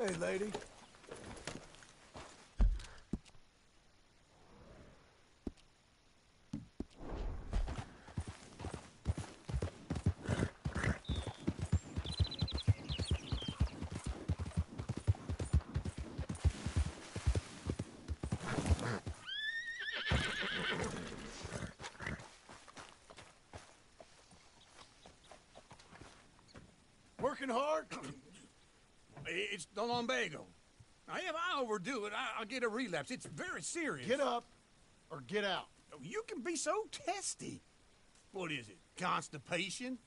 Hey, lady. Working hard? It's the lumbago. Now, if I overdo it, I'll get a relapse. It's very serious. Get up or get out. You can be so testy. What is it, constipation?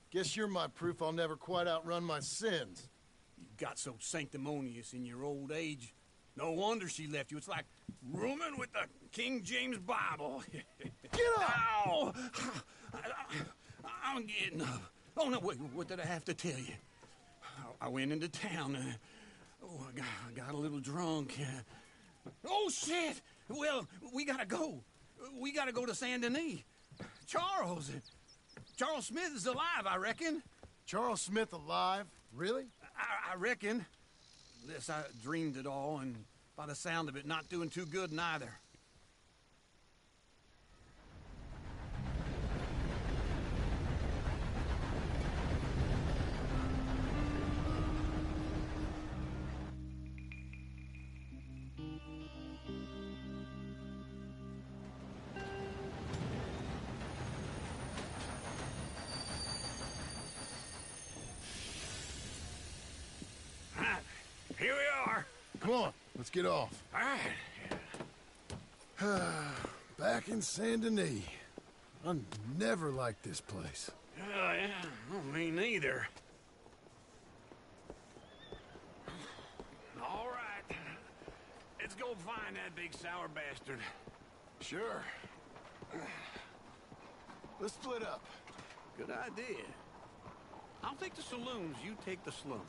Guess you're my proof I'll never quite outrun my sins. You got so sanctimonious in your old age. No wonder she left you. It's like rooming with the King James Bible. Get up! Ow! I'm getting up. Oh, no, wait, what did I have to tell you? I went into town. I got a little drunk. Oh, shit! Well, we gotta go. We gotta go to Saint Denis. Charles Smith is alive, I reckon. Charles Smith alive? Really? I reckon. Unless I dreamed it all, and by the sound of it, not doing too good neither. Here we are. Come on, let's get off. All right. Back in Saint Denis. I never liked this place. Yeah, well, me neither. All right. Let's go find that big sour bastard. Sure. Let's split up. Good idea. I'll take the saloons, you take the slum.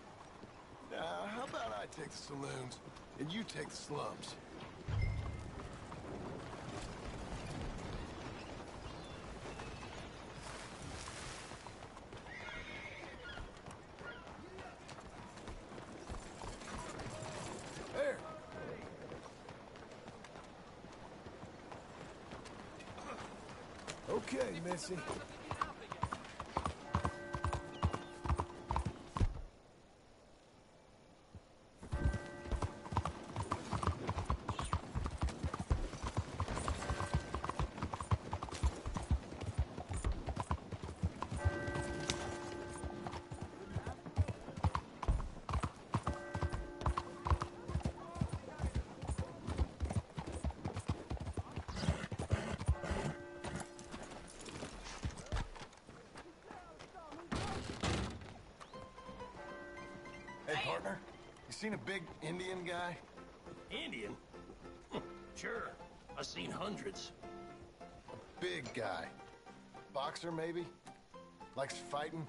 How about I take the saloons, and you take the slums? There. Okay, Missy. Hey, partner. You seen a big Indian guy? Indian? Sure. I've seen hundreds. Big guy. Boxer, maybe? Likes fighting?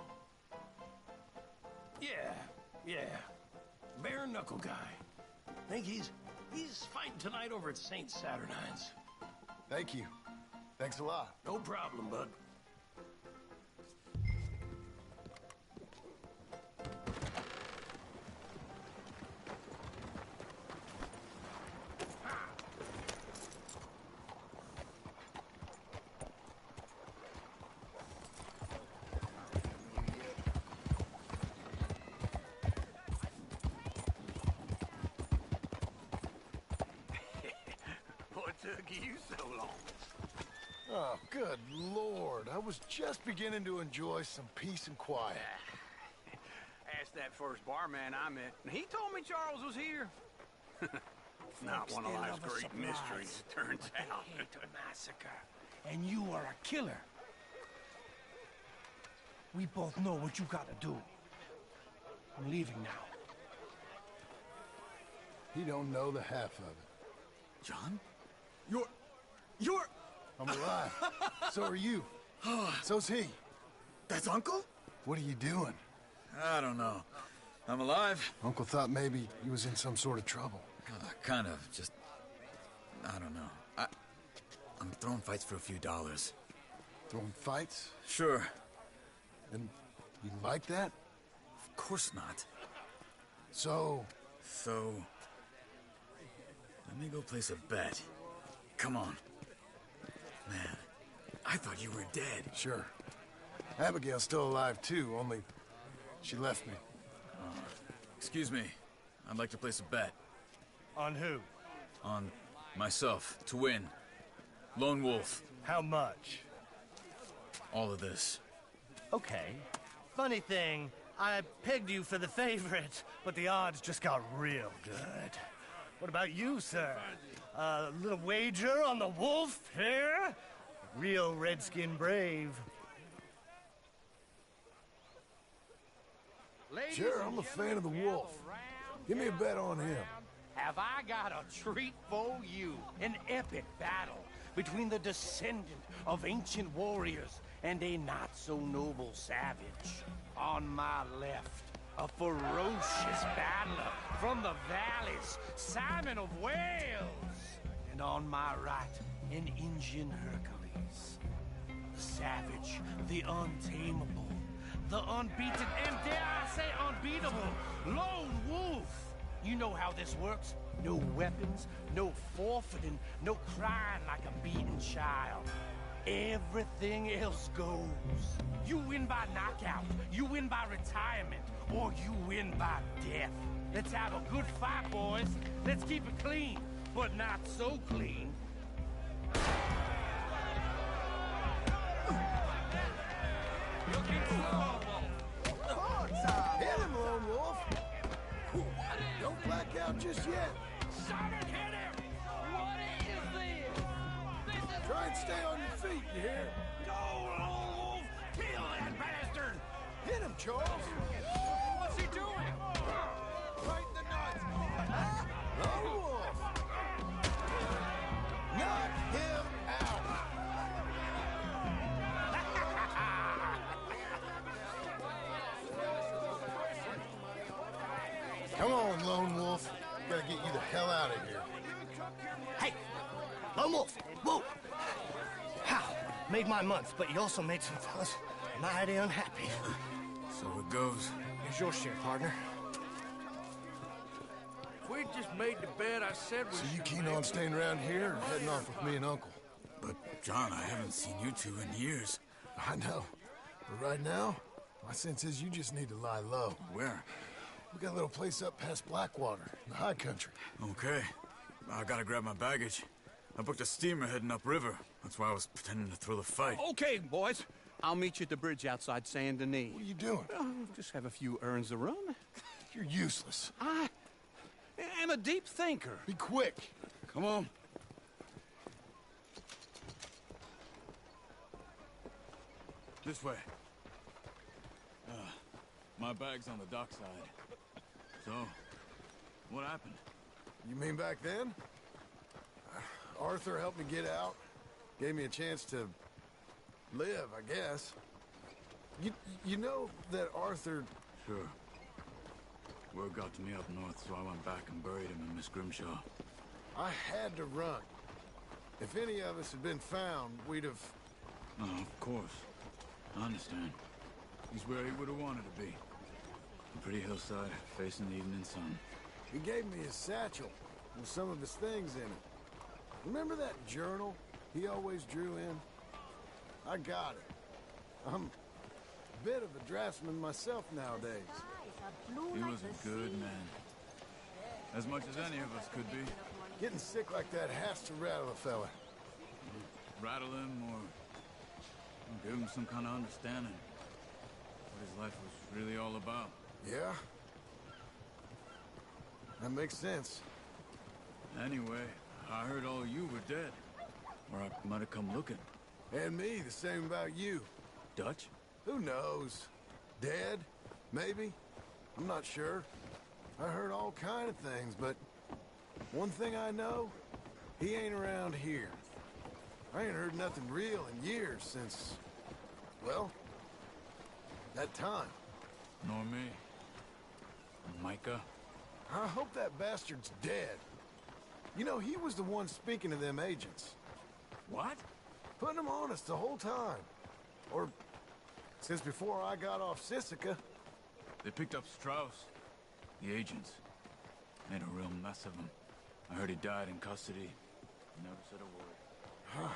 Yeah. Bare knuckle guy. Think he's fighting tonight over at St. Saturnine's. Thank you. Thanks a lot. No problem, bud. you so long? Oh, good Lord. I was just beginning to enjoy some peace and quiet. Asked that first barman I met, and he told me Charles was here. Not one of life's great mysteries, it turns out. I hate a massacre, and you are a killer. We both know what you gotta do. I'm leaving now. He don't know the half of it. John? You're... I'm alive. So are you. So's he. That's Uncle? What are you doing? I don't know. I'm alive. Uncle thought maybe you was in some sort of trouble. Kind of. Just... I don't know. I'm throwing fights for a few dollars. Throwing fights? Sure. And you like that? Of course not. So... Let me go place a bet. Come on. Man, I thought you were dead. Sure. Abigail's still alive, too, only she left me. Excuse me. I'd like to place a bet. On who? On myself, to win. Lone Wolf. How much? All of this. Okay. Funny thing, I pegged you for the favorite, but the odds just got real good. What about you, sir? A little wager on the wolf here? Real redskin brave. Sure, I'm a fan of the wolf. Give me a bet on him. Have I got a treat for you? An epic battle between the descendant of ancient warriors and a not-so-noble savage. On my left, a ferocious battler from the valleys, Simon of Wales. And on my right, an Indian Hercules. The savage, the untamable, the unbeaten, and dare I say unbeatable, Lone Wolf. You know how this works. No weapons, no forfeiting, no crying like a beaten child. Everything else goes. You win by knockout, you win by retirement, or you win by death. Let's have a good fight, boys. Let's keep it clean, but not so clean. Looking slow, Hit him, Lone Wolf. Don't black out just yet. Simon, hit him! What is this? Try and stay on your feet, you hear? Go, Lone Wolf! Kill that bastard! Hit him, Charles. What's he doing? Right in the nuts. Lone Wolf. Knock him out. Come on, Lone Wolf. Gotta get you the hell out of here. Hey, Lone Wolf, whoa! How? Made my month, but you also made some fellas mighty unhappy. So it goes. Here's your share, partner. If we'd just made the bet I said we So you should keen make, on staying around here or heading off with me and Uncle? But, John, I haven't seen you two in years. I know. But right now, my sense is you just need to lie low. Where? We got a little place up past Blackwater, in the high country. Okay. I gotta grab my baggage. I booked a steamer heading upriver. That's why I was pretending to throw the fight. Okay, boys. I'll meet you at the bridge outside Saint Denis. What are you doing? Just have a few errands to run. You're useless. I am a deep thinker. Be quick. Come on. This way. My bag's on the dockside. So, what happened? You mean back then? Arthur helped me get out. Gave me a chance to live, I guess. You know that Arthur... Sure. Word got to me up north, so I went back and buried him in Miss Grimshaw. I had to run. If any of us had been found, we'd have... No, of course. I understand. He's where he would have wanted to be. A pretty hillside, facing the evening sun. He gave me his satchel with some of his things in it. Remember that journal he always drew in? I got it. I'm a bit of a draftsman myself nowadays. He was a good man. As much as any of us could be. Getting sick like that has to rattle a fella. rattle him or give him some kind of understanding what his life was really all about. Yeah? That makes sense. Anyway, I heard all you were dead. Or I might have come looking. And me, the same about you. Dutch? Who knows? Dead? Maybe? I'm not sure. I heard all kind of things, but one thing I know, he ain't around here. I ain't heard nothing real in years since, well, that time. Nor me. Micah? I hope that bastard's dead. You know, he was the one speaking to them agents. What? Putting them on us the whole time. Or since before I got off Sisika. They picked up Strauss. The agents. Made a real mess of him. I heard he died in custody. Never said a word.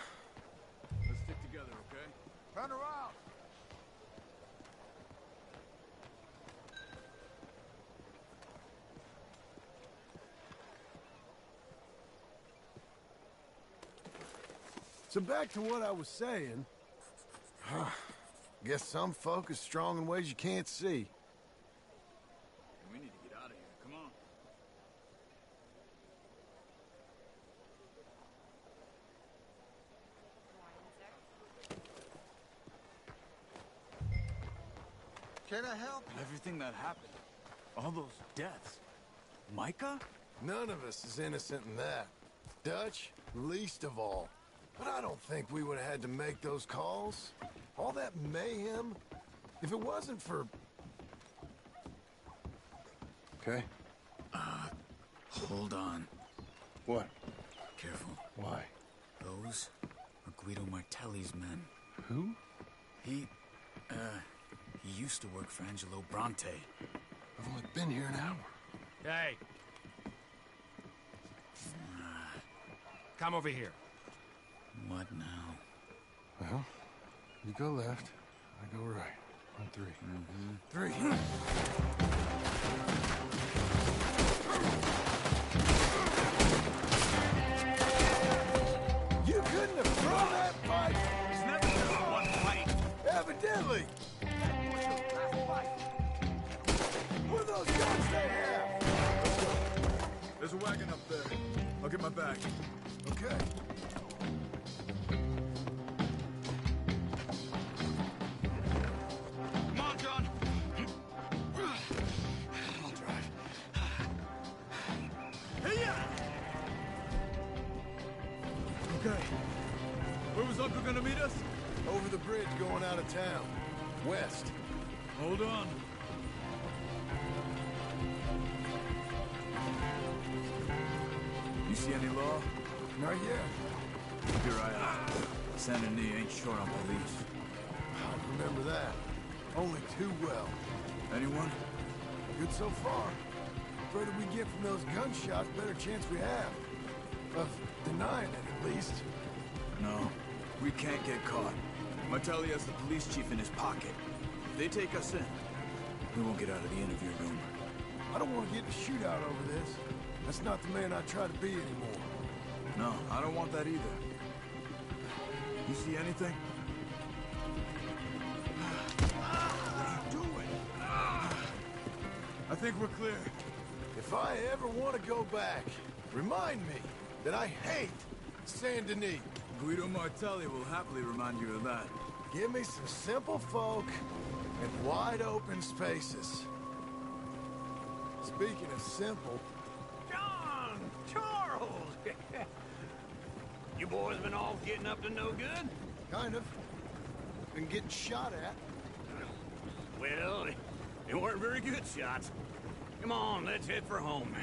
Let's stick together, okay? Turn around! So back to what I was saying. Guess some folk is strong in ways you can't see. We need to get out of here. Come on. Can I help? Everything that happened. All those deaths. Micah? None of us is innocent in that. Dutch, least of all. But I don't think we would have had to make those calls. All that mayhem. If it wasn't for... Okay. Hold on. What? Careful. Why? Those are Guido Martelli's men. Who? He used to work for Angelo Bronte. I've only been here an hour. Hey. Come over here. What now? Well, you go left, I go right. On three. Three. You couldn't have thrown that pipe! It's never just one fight. Evidently! What are those guns they have? There's a wagon up there. I'll get my bag. Okay. Come on, John. I'll drive. Hey-ya! Okay. Where was Uncle gonna meet us? Over the bridge going out of town. West. Hold on. You see any law? Not yet. Keep your eye out. Saint Denis ain't short on police. I remember that. Only too well. Anyone? Good so far. Further we get from those gunshots, better chance we have. Of denying it, at least. No. We can't get caught. Martelli has the police chief in his pocket. If they take us in, we won't get out of the interview room. I don't want to get in a shootout over this. That's not the man I try to be anymore. No, I don't want that either. You see anything? What are you doing? I think we're clear. If I ever want to go back, remind me that I hate Saint Denis. Guido Martelli will happily remind you of that. Give me some simple folk and wide open spaces. Speaking of simple... John! Charles! You boys been all getting up to no good? Kind of. Been getting shot at. Well, they weren't very good shots. Come on, let's head for home.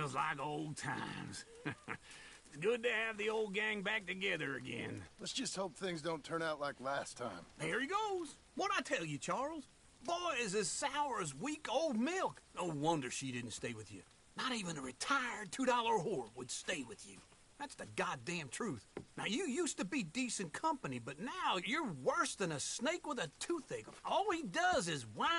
Feels like old times. It's good to have the old gang back together again. Let's just hope things don't turn out like last time. Here he goes. What'd I tell you, Charles? Boy is as sour as weak old milk. No wonder she didn't stay with you. Not even a retired $2 whore would stay with you. That's the goddamn truth. Now, you used to be decent company, but now you're worse than a snake with a toothache. All he does is whine.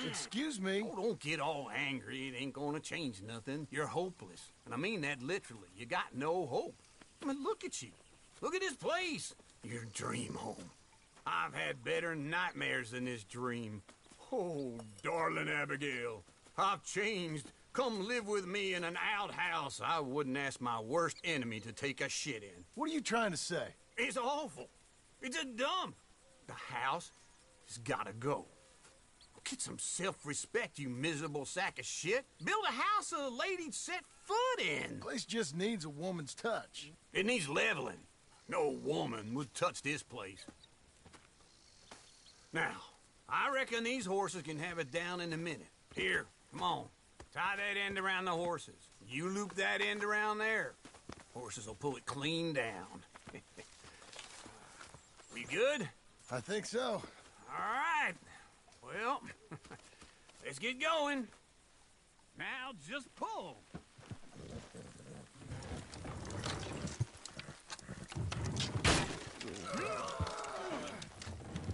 Excuse me? Oh, don't get all angry. It ain't gonna change nothing. You're hopeless. And I mean that literally. You got no hope. I mean, look at you. Look at this place. Your dream home. I've had better nightmares than this dream. Oh, darling Abigail, I've changed. Come live with me in an outhouse I wouldn't ask my worst enemy to take a shit in. What are you trying to say? It's awful. It's a dump. The house has gotta go. Get some self-respect, you miserable sack of shit. Build a house a lady'd set foot in. The place just needs a woman's touch. It needs leveling. No woman would touch this place. Now, I reckon these horses can have it down in a minute. Here, come on. Tie that end around the horses. You loop that end around there. Horses will pull it clean down. We good? I think so. All right. Well, let's get going. Now just pull.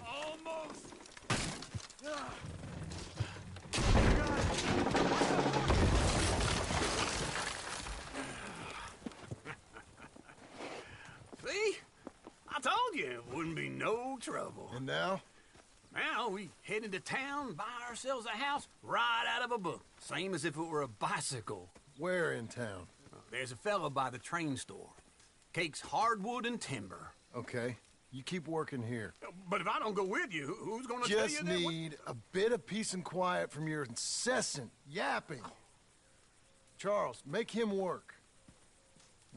Almost. See? I told you it wouldn't be no trouble. And now? Now we head into town, buy ourselves a house right out of a book. Same as if it were a bicycle. Where in town? There's a fella by the train store. Cakes hardwood and timber. Okay. You keep working here. But if I don't go with you, who's gonna tell you Just that? need a bit of peace and quiet from your incessant yapping. Charles, make him work.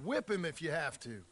Whip him if you have to.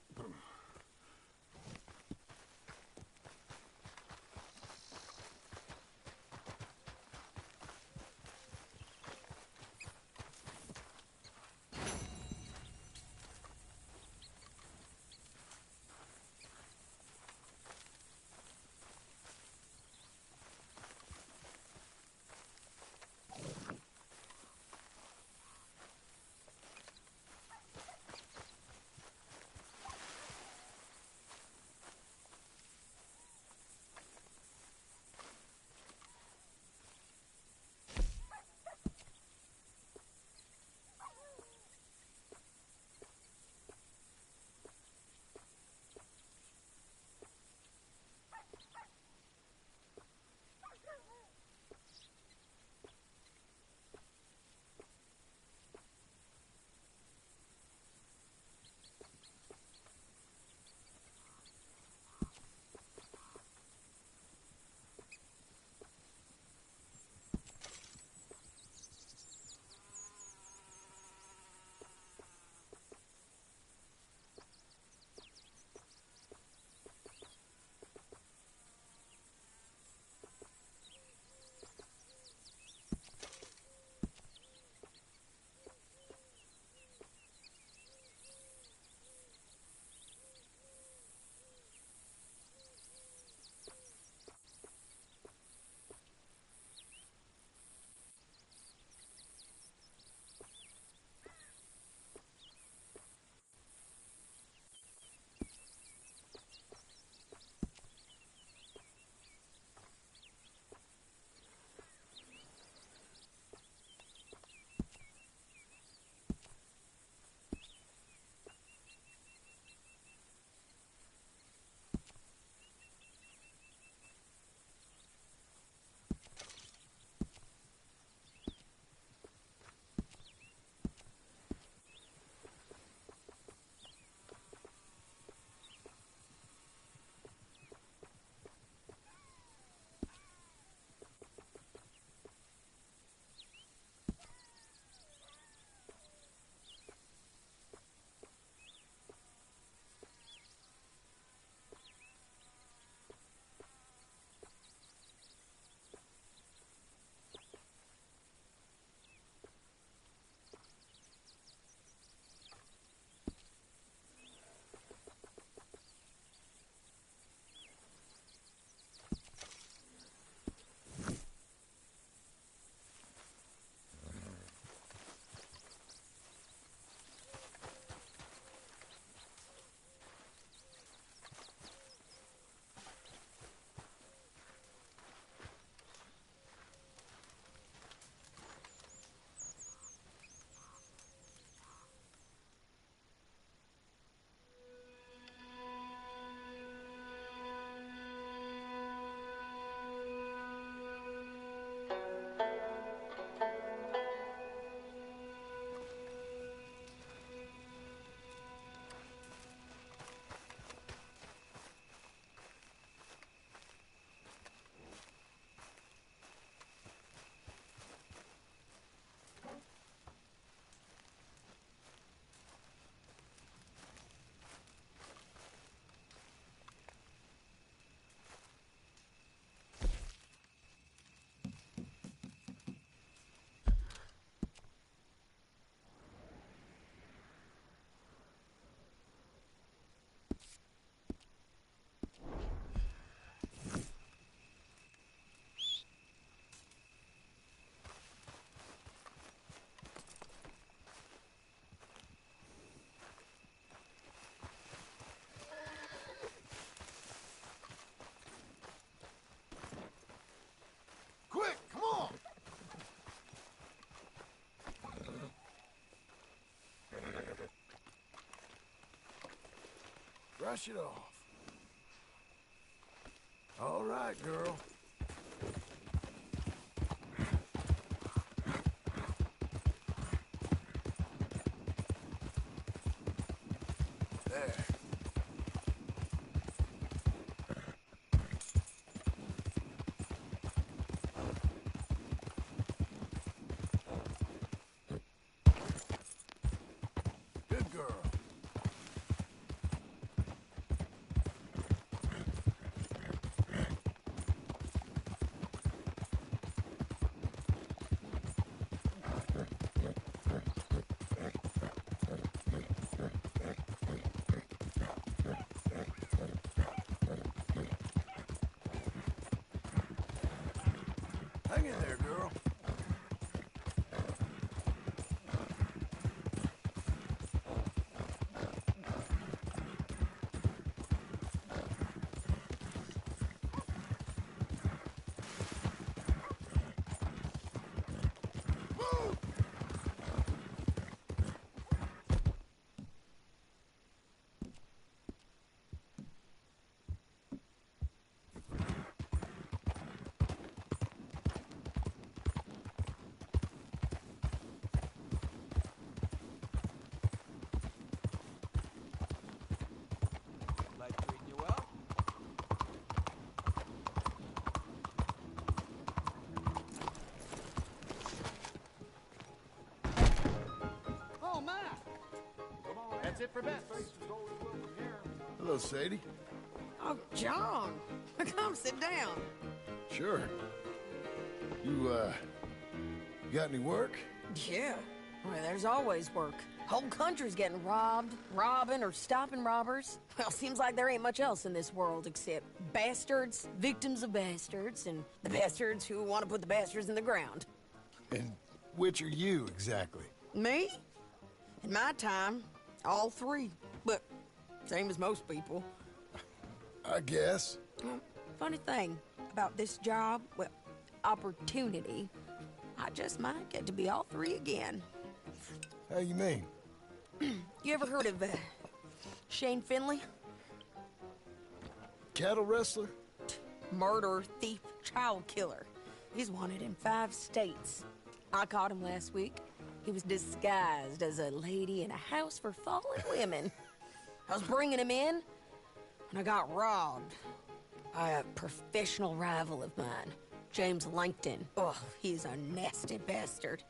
Brush it off. All right, girl. There. Good girl. Hang in there, girl. Like treating you well? Oh, my! That's it for bets. Hello, Sadie. Oh, John. Come sit down. Sure. You got any work? Yeah. Well, there's always work. Whole country's getting robbed, robbing, or stopping robbers. Well, seems like there ain't much else in this world except bastards, victims of bastards, and the bastards who want to put the bastards in the ground. And which are you, exactly? Me? In my time, all three. But same as most people. I guess. Funny thing about this job, well, opportunity, I just might get to be all three again. How you mean? You ever heard of Shane Finley? Cattle wrestler? Murderer, thief, child killer. He's wanted in 5 states. I caught him last week. He was disguised as a lady in a house for fallen women. I was bringing him in, and I got robbed by a professional rival of mine, James Langton. Oh, he's a nasty bastard.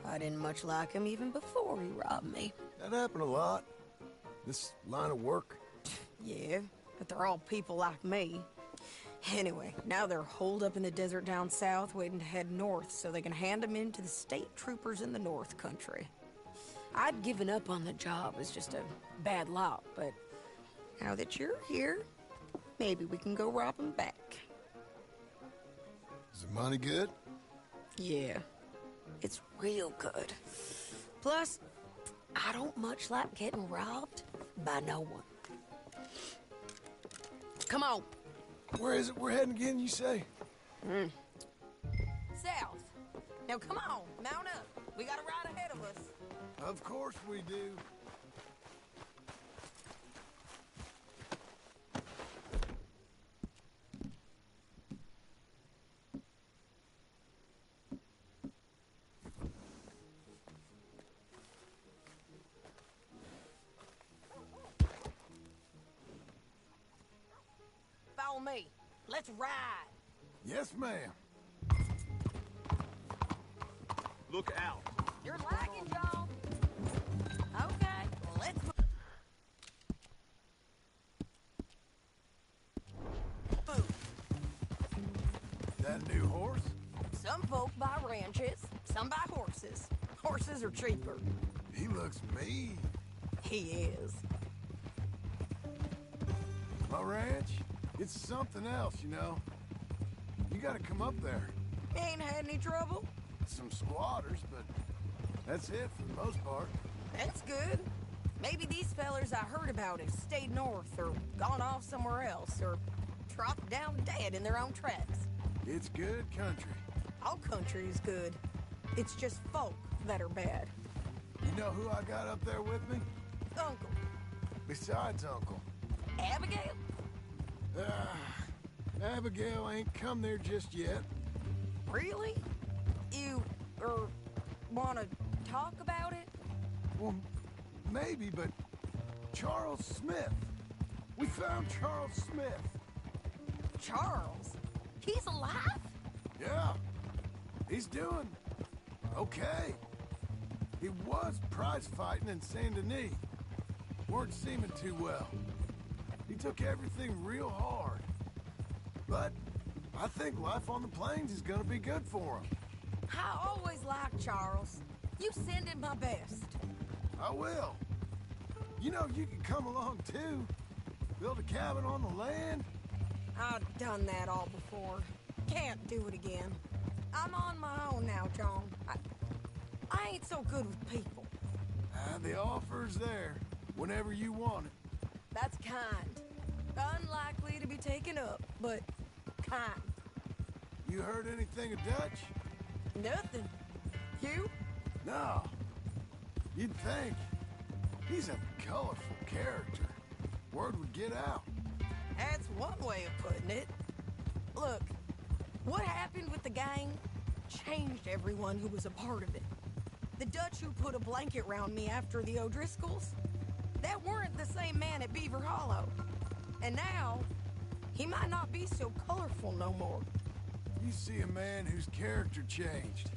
I didn't much like him even before he robbed me. That happened a lot. This line of work. Yeah, but they're all people like me. Anyway, now they're holed up in the desert down south, waiting to head north so they can hand him in to the state troopers in the north country. I'd given up on the job as just a bad lot, but now that you're here, maybe we can go rob him back. Is the money good? Yeah, it's real good. Plus, I don't much like getting robbed by no one. Come on. Where is it we're heading again, you say? South. Now come on, mount up. We got a ride ahead of us. Of course we do. Follow me. Let's ride. Yes, ma'am. Look out. You're lagging, John. Okay, let's move. That a new horse? Some folk buy ranches, some buy horses. Horses are cheaper. He looks mean. He is. My ranch, it's something else, you know. You gotta come up there. Ain't had any trouble? Some squatters, but that's it for the most part. That's good. Maybe these fellers I heard about have stayed north or gone off somewhere else or dropped down dead in their own tracks. It's good country. All country is good. It's just folk that are bad. You know who I got up there with me? Uncle. Besides Uncle, Abigail? Abigail ain't come there just yet. Really? You, wanna talk about it? Well, maybe, but Charles Smith. We found Charles Smith. Charles? He's alive? Yeah. He's doing okay. He was prize fighting in Saint Denis. Weren't seeming too well. He took everything real hard. But I think life on the plains is gonna be good for him. I always liked Charles. You send him my best. I will. You know, you can come along too. Build a cabin on the land. I've done that all before. Can't do it again. I'm on my own now, John. I ain't so good with people. The offer's there whenever you want it. That's kind. Unlikely to be taken up, but kind. You heard anything of Dutch? Nothing. You? No. You'd think. He's a colorful character. Word would get out. That's one way of putting it. Look, what happened with the gang changed everyone who was a part of it. The Dutch who put a blanket round me after the O'Driscolls, that weren't the same man at Beaver Hollow. And now, he might not be so colorful no more. You see a man whose character changed.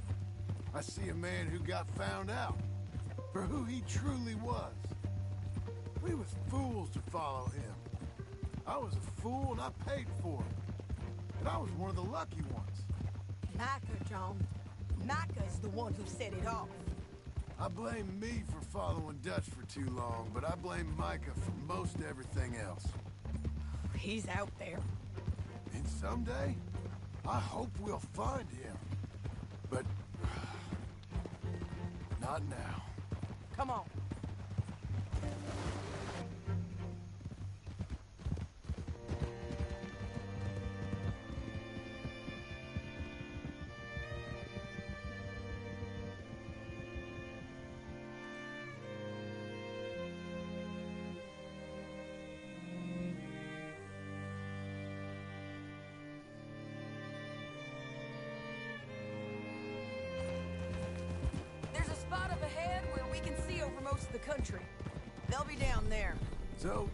I see a man who got found out for who he truly was. We was fools to follow him. I was a fool and I paid for it. And I was one of the lucky ones. Micah, John. Micah's the one who set it off. I blame me for following Dutch for too long, but I blame Micah for most everything else. He's out there. And someday, I hope we'll find him. But not now. Come on. There's a spot up ahead where we can see over most of the country. They'll be down there. So,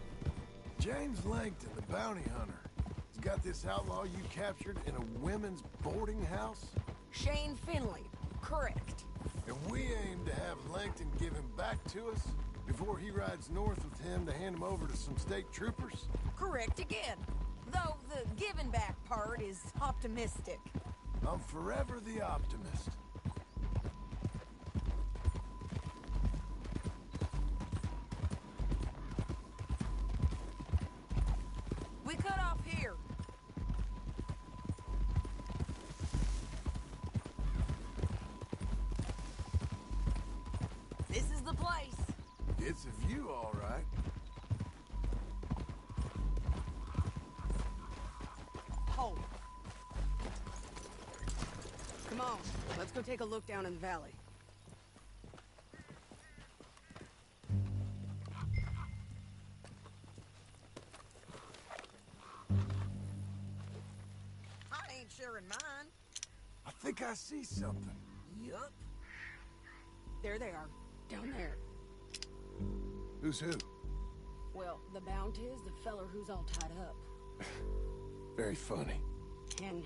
James Langton, the bounty hunter, has got this outlaw you captured in a women's boarding house? Shane Finley, correct. And we aim to have Langton give him back to us before he rides north with him to hand him over to some state troopers? Correct again. Though the giving back part is optimistic. I'm forever the optimist. We cut off here. This is the place. It's a view, all right. Hold. Come on, let's go take a look down in the valley. I ain't sharing mine. I think I see something. Yup. There they are, down there. Who's who? Well, the Bounty is the feller who's all tied up. Very funny. And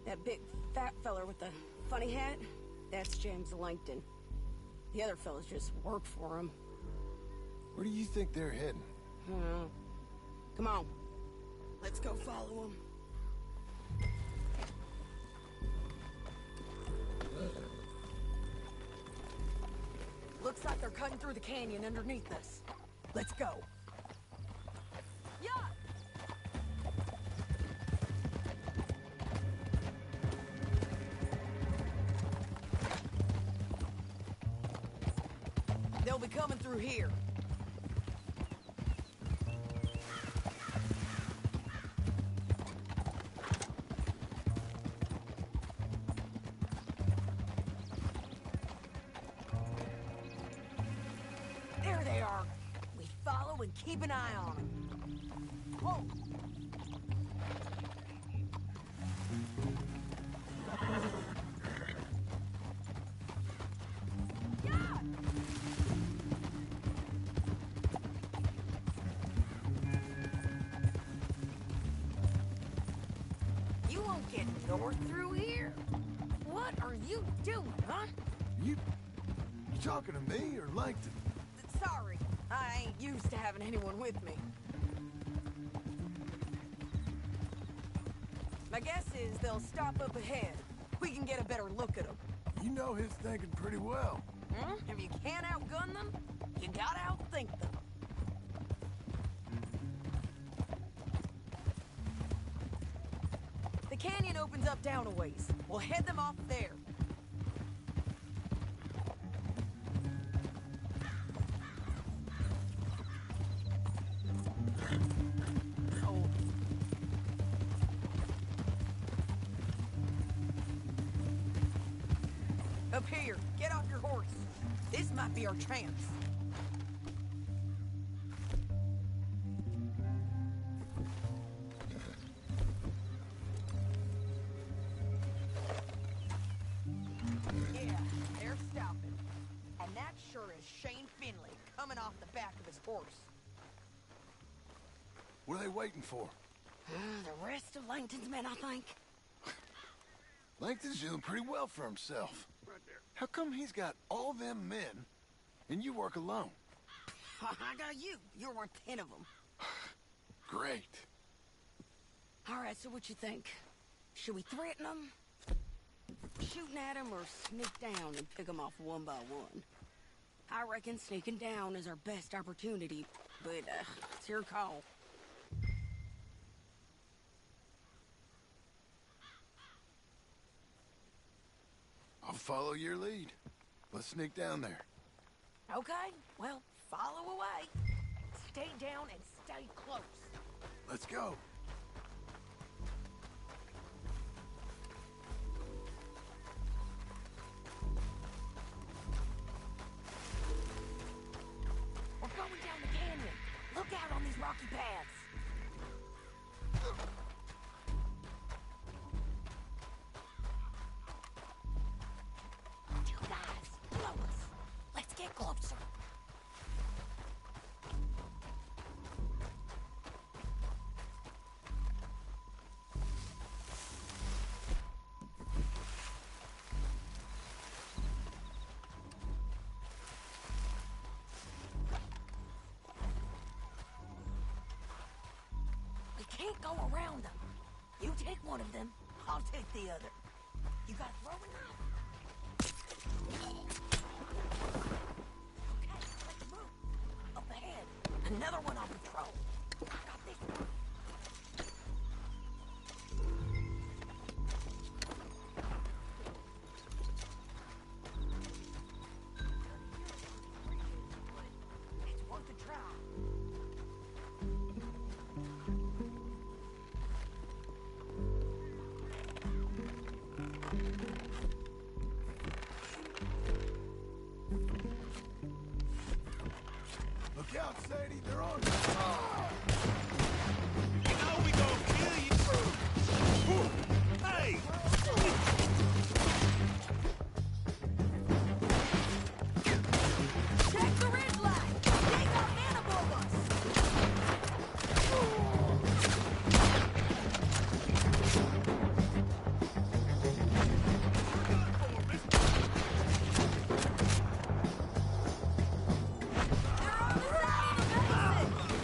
that big fat feller with the funny hat, that's James Langton. The other fellas just work for him. Where do you think they're heading? Come on. Let's go follow them. Looks like they're cutting through the canyon underneath us. Let's go. Yeah! They'll be coming through here. There they are. We follow and and keep an eye on them. Whoa! You won't get north through here. What are you doing, huh? You talking to me or Langton? Sorry, I ain't used to having anyone with me. My guess is they'll stop up ahead. We can get a better look at them. You know his thinking pretty well. Hmm? If you can't outgun them, you gotta outthink them. The canyon opens up down a ways. We'll head them off there. Up here, get off your horse. This might be our chance. Yeah, they're stopping. And that sure is Shane Finley coming off the back of his horse. What are they waiting for? The rest of Langton's men, I think. Langton's doing pretty well for himself. How come he's got all them men, and you work alone? I got you. You're worth 10 of them. Great. All right, so what you think? Should we threaten them? Shooting at them or sneak down and pick them off one by one? I reckon sneaking down is our best opportunity, but it's your call. I'll follow your lead. Let's sneak down there. Okay, well, follow away. Stay down and stay close. Let's go. We're going down the canyon. Look out on these rocky paths. You guys, blow us. Let's get closer. We can't go around them. You take one of them, I'll take the other. You got a throwing knife? Okay, let's move. Up ahead, another one on patrol. I got this one. It's worth a try. Look out, Sadie, they're on. You know we gonna kill you. Hey! Check the ridge line! They got men above us! They're on the side of the basin!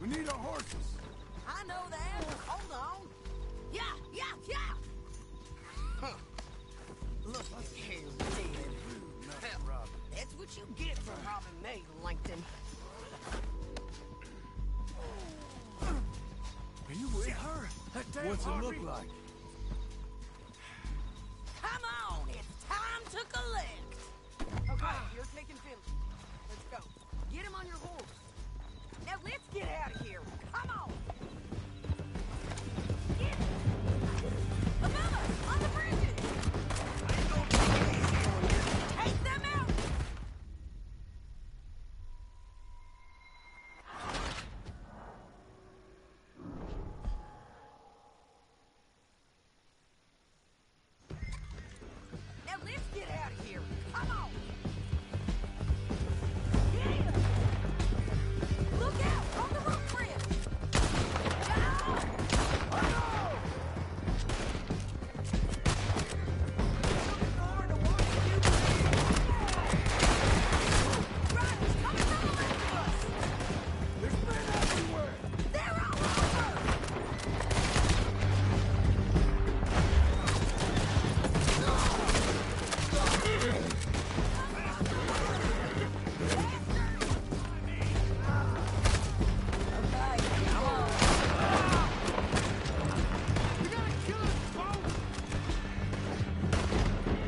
We need our horses. I know that. Hold on. Yeah, yeah, yeah. Huh. Look at him dead. Hell, that's what you get for robbing me, Langton. Are you with her? That damn What's it Harvey? look like? Come on, it's time to collect. Okay, you're taking Finley. Let's go. Get him on your horse. Now let's get out of here. Come on. Get it. Above us, on the bridges. I ain't gonna take it easy on you. Take them out. Now let's get out of here. Come on. Yeah. Look out on the roof bridge. Down. Riders coming from the left of us. There's men everywhere. They're all over.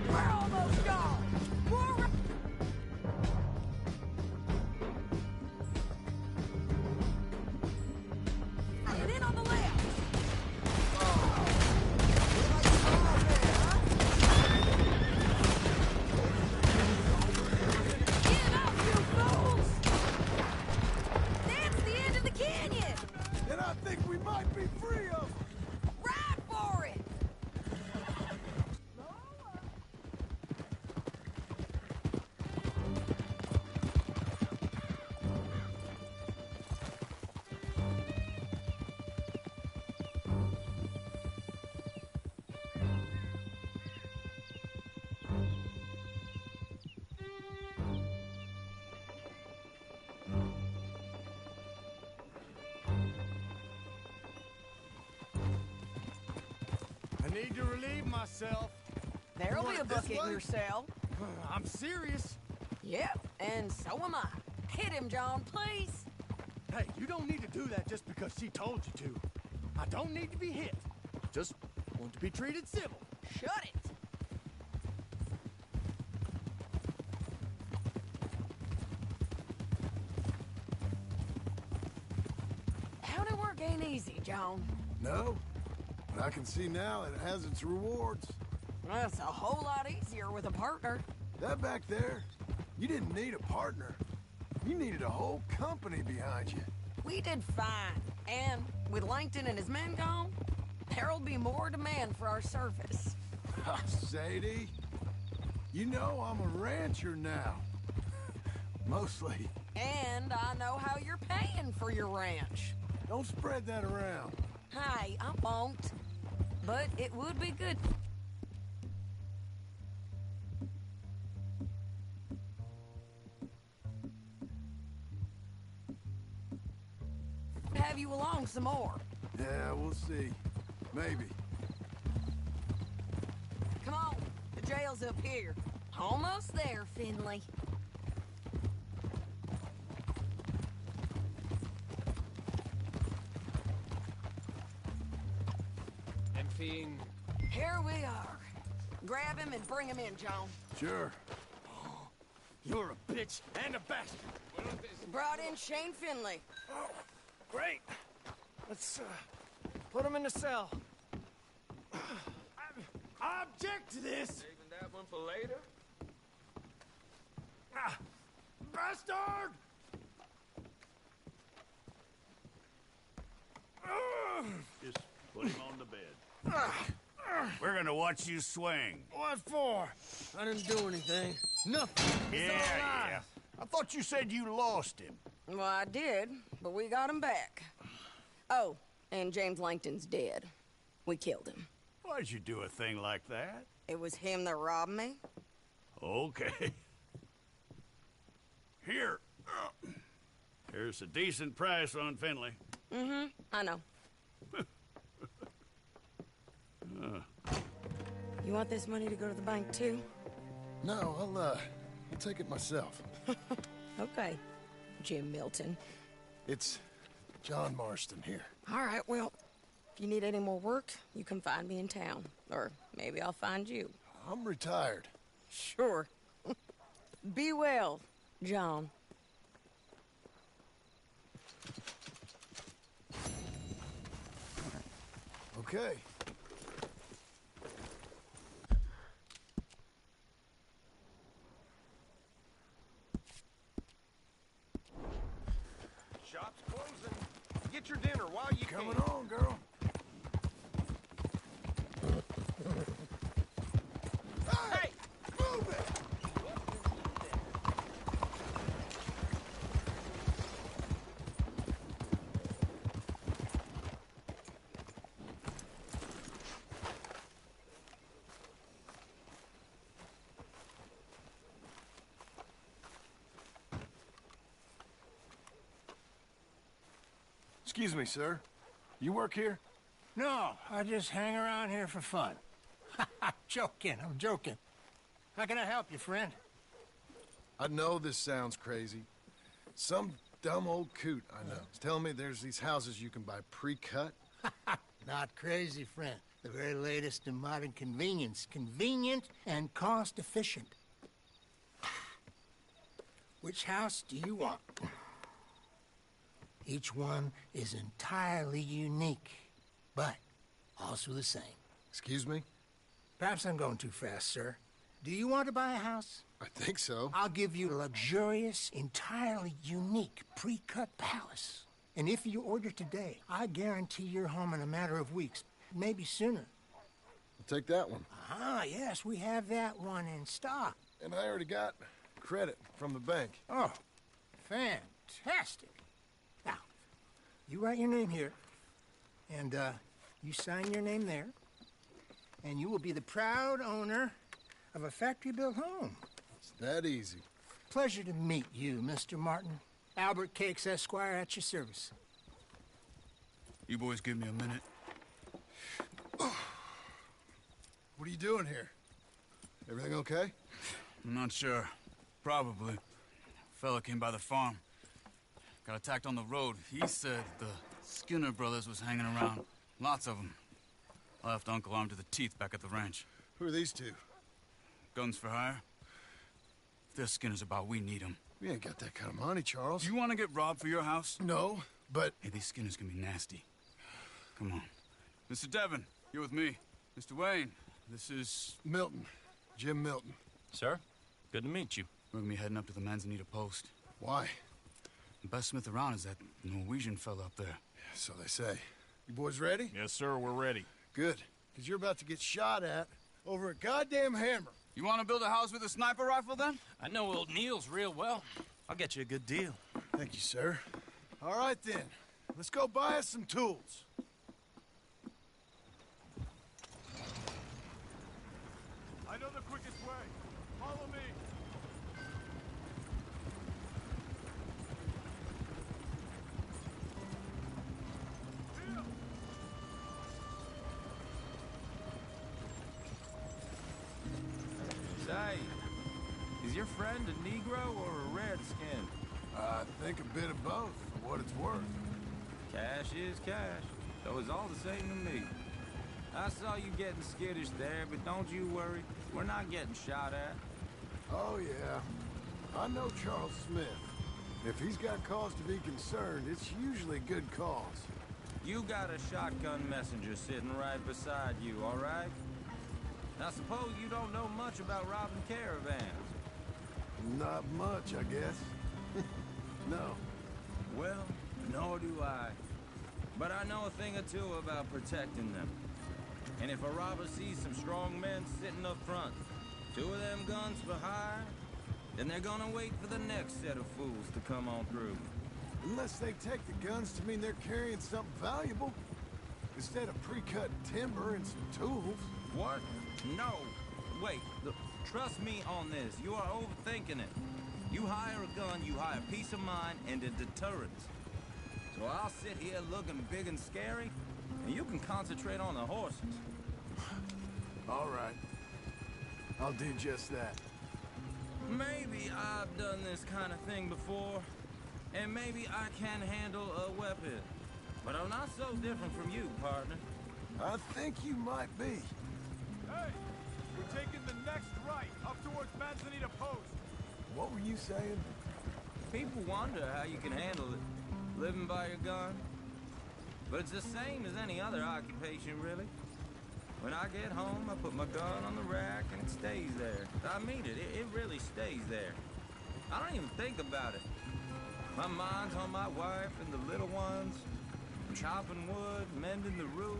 We're almost gone. More Get in on the left. Get up, you fools! That's the end of the canyon. And I think we might be free of them. Ride for it. I need to relieve myself. There'll be a This bucket in way? your cell. I'm serious. Yep, and so am I. Hit him, John, please. Hey, you don't need to do that just because she told you to. I don't need to be hit. Just want to be treated civil. Shut it. County work ain't easy, John. No, but I can see now it has its rewards. That's a whole lot easier with a partner. That back there, you didn't need a partner. You needed a whole company behind you. We did fine. And with Langton and his men gone, there'll be more demand for our service. Sadie, you know I'm a rancher now. Mostly. And I know how you're paying for your ranch. Don't spread that around. Hey, I won't. But it would be good. Have you along some more? Yeah, we'll see. Maybe. Come on, the jail's up here. Almost there, Finley. And Fiend. Here we are. Grab him and bring him in, John. Sure. You're a bitch and a bastard. Brought in Shane Finley. Oh, great. Let's put him in the cell. I object to this. Saving that one for later? Bastard! Just put him on the bed. We're gonna watch you swing. What for? I didn't do anything. Nothing. It's all lies. I thought you said you lost him. Well, I did, but we got him back. Oh, and James Langton's dead. We killed him. Why'd you do a thing like that? It was him that robbed me. Okay. Here. Here's a decent price on Finley. Mm-hmm, I know. You want this money to go to the bank, too? No, I'll take it myself. Okay, Jim Milton. It's John Marston here. All right, well, if you need any more work, you can find me in town. Or maybe I'll find you. I'm retired. Sure. Be well, John. Okay. Shop's closing. Get your dinner while you Coming can. on, girl. Hey! Move it! Excuse me, sir. You work here? No, I just hang around here for fun. I'm joking. How can I help you, friend? I know this sounds crazy. Some dumb old coot I know is telling me there's these houses you can buy pre-cut. Not crazy, friend. The very latest in modern convenience. Convenient and cost-efficient. Which house do you want? Each one is entirely unique, but also the same. Excuse me? Perhaps I'm going too fast, sir. Do you want to buy a house? I think so. I'll give you a luxurious, entirely unique pre-cut palace. And if you order today, I guarantee you're home in a matter of weeks, maybe sooner. I'll take that one. Ah, yes, we have that one in stock. And I already got credit from the bank. Oh, fantastic. Now, you write your name here, and you sign your name there, and you will be the proud owner of a factory-built home. It's that easy. Pleasure to meet you, Mr. Martin. Albert Cakes, Esquire, at your service. You boys give me a minute. What are you doing here? Everything okay? I'm not sure. Probably. Fella came by the farm. Got attacked on the road. He said the Skinner brothers was hanging around. Lots of them. I left Uncle armed to the teeth back at the ranch. Who are these two? Guns for hire. If they're Skinner's about, we need them. We ain't got that kind of money, Charles. You want to get robbed for your house? No, but... Hey, these Skinners can be nasty. Come on. Mr. Devon, you're with me. Mr. Wayne, this is... Milton. Jim Milton. Sir, good to meet you. We're gonna be heading up to the Manzanita post. Why? The best smith around is that Norwegian fella up there. So they say. You boys ready? Yes, sir, we're ready. Good. Because you're about to get shot at over a goddamn hammer. You want to build a house with a sniper rifle, then? I know old Neil's real well. I'll get you a good deal. Thank you, sir. All right, then. Let's go buy us some tools. I know the quickest way. Follow me. Say, is your friend a Negro or a Redskin? I think a bit of both, for what it's worth. Cash is cash, so it's all the same to me. I saw you getting skittish there, but don't you worry. We're not getting shot at. Oh, yeah. I know Charles Smith. If he's got cause to be concerned, it's usually good cause. You got a shotgun messenger sitting right beside you, all right? Now suppose you don't know much about robbing caravans. Not much, I guess. No. Well, nor do I. But I know a thing or two about protecting them. And if a robber sees some strong men sitting up front, 2 of them guns for hire, then they're gonna wait for the next set of fools to come on through. Unless they take the guns to mean they're carrying something valuable. Instead of pre-cut timber and some tools. What? No. Wait, look, trust me on this. You are overthinking it. You hire a gun, you hire peace of mind and a deterrence. So I'll sit here looking big and scary, and you can concentrate on the horses. All right. I'll do just that. Maybe I've done this kind of thing before, and maybe I can handle a weapon. But I'm not so different from you, partner. I think you might be. Hey, we're taking the next right, up towards Manzanita Post. What were you saying? People wonder how you can handle it, living by your gun. But it's the same as any other occupation, really. When I get home, I put my gun on the rack and it stays there. I mean it, it really stays there. I don't even think about it. My mind's on my wife and the little ones. I'm chopping wood, mending the roof,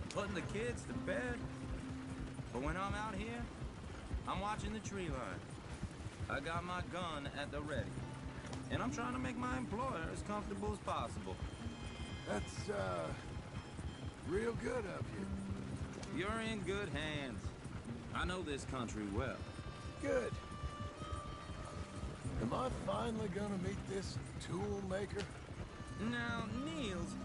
putting the kids to bed. But when I'm out here, I'm watching the tree line. I got my gun at the ready. And I'm trying to make my employer as comfortable as possible. That's, real good of you. You're in good hands. I know this country well. Good. Am I finally gonna meet this tool maker? Now, Niels,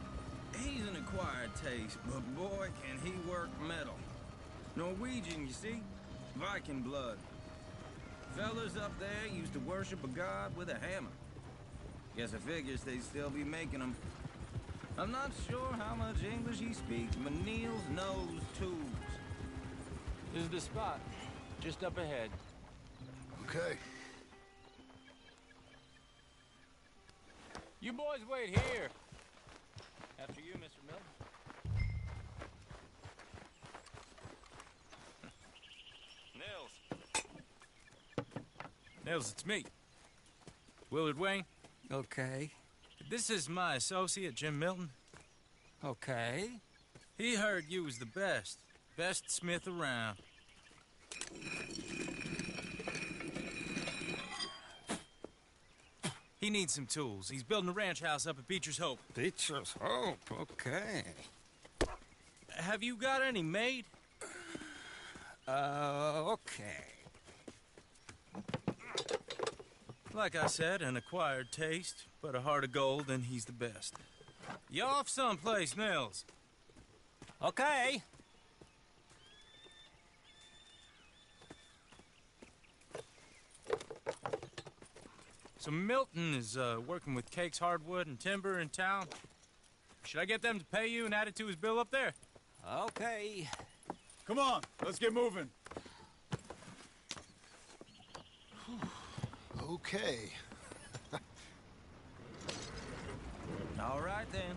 he's an acquired taste, but boy, can he work metal. Norwegian, you see? Viking blood. Fellas up there used to worship a god with a hammer. Guess I figures they'd still be making them. I'm not sure how much English he speaks, but Niels knows tools. This is the spot. Just up ahead. Okay. You boys wait here. After you, Mr. Milton. Nils, it's me. Willard Wayne. Okay. This is my associate, Jim Milton. Okay. He heard you was the best. Best smith around. He needs some tools. He's building a ranch house up at Beecher's Hope. Beecher's Hope, okay. Have you got any made? Okay. Like I said, an acquired taste, but a heart of gold, and he's the best. You off someplace, Nils? Okay. So Milton is working with Cake's Hardwood and Timber in town. Should I get them to pay you and add it to his bill up there? Okay. Come on, let's get moving. Okay. All right, then.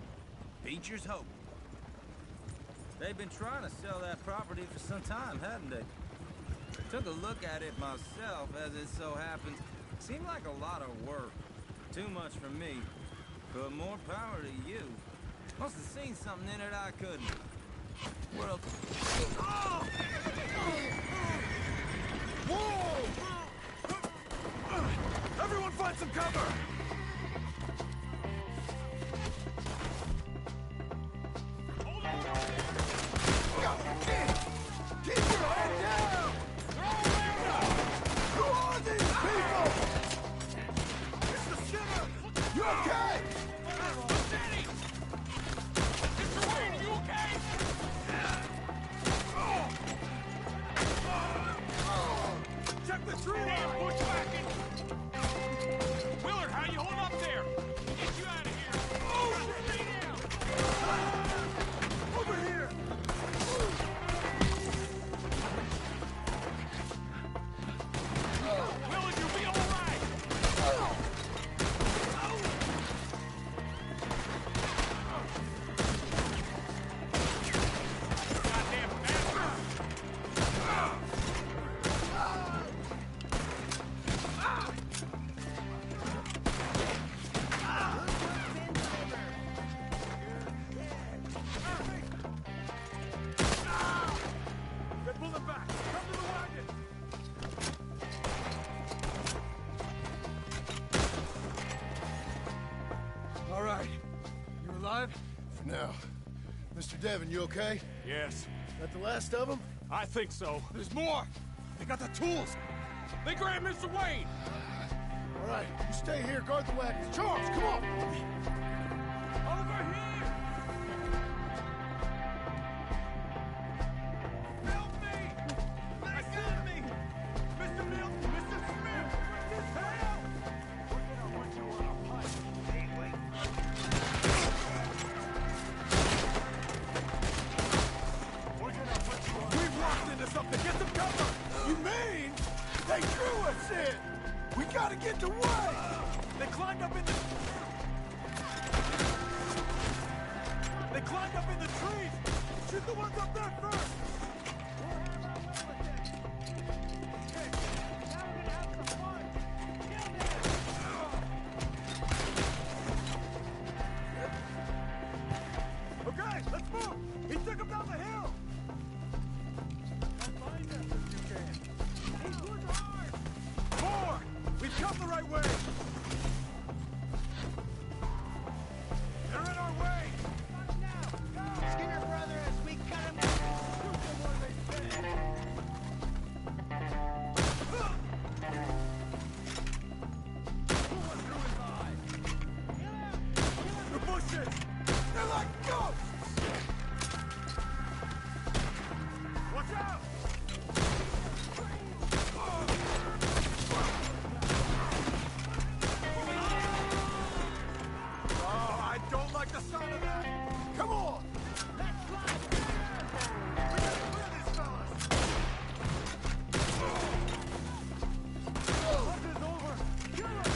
Beecher's Hope. They've been trying to sell that property for some time, hadn't they? Took a look at it myself, as it so happens. Seemed like a lot of work. Too much for me. But more power to you. Must have seen something in it I couldn't. Well... Oh! Whoa! Everyone find some cover! Hold on! Keep your head down! They're all around us! Who are these people? It's the shitter! You okay? Steady! Mr. Wayne, are you okay? Check the tree Damn line! bushwhacking! Willard, how you hold up there? We'll get you out of here. Oh, stay down! Over here! Willard, you'll be all right. Goddamn bastard! Devin, you okay? Yes. That the last of them? I think so. There's more! They got the tools! They grabbed Mr. Wayne! All right, you stay here, guard the wagons. Charles, come on! Over here! Help me! They got me! Mr. Milton, Mr. Smith! Help! We're gonna put you on a pipe. Hey, wait. We're gonna put you on. We've walked into something. Get some cover! You mean they drew us in? We gotta get the way! They climbed up in the... They climbed up in the trees! Shoot the ones up there first! Okay, let's move! He took him down the hill! Find them if you can. He's pushing hard! More! We've come the right way! They're in our way! Skinner brothers, we cut him. Shoot them where they fit! Bullet through his eye! The bushes! They're like ghosts! Watch out! Oh, I don't like the sound of that! Come on! Let's fly! We gotta clear these fellas! Hunt is over! Kill him!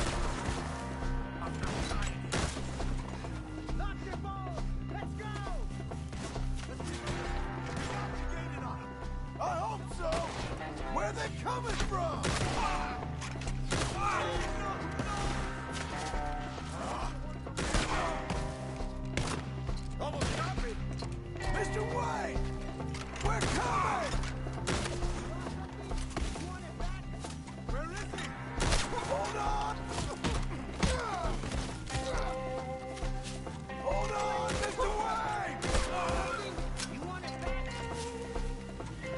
I'm not dying here. Knock your balls! Let's go! Let's get we got the gated on them! I hope so! Where they coming from? Almost got me! Mr. Wayne! We're coming! Where is he? Hold on! Hold on, Mr. Wayne! You want it back?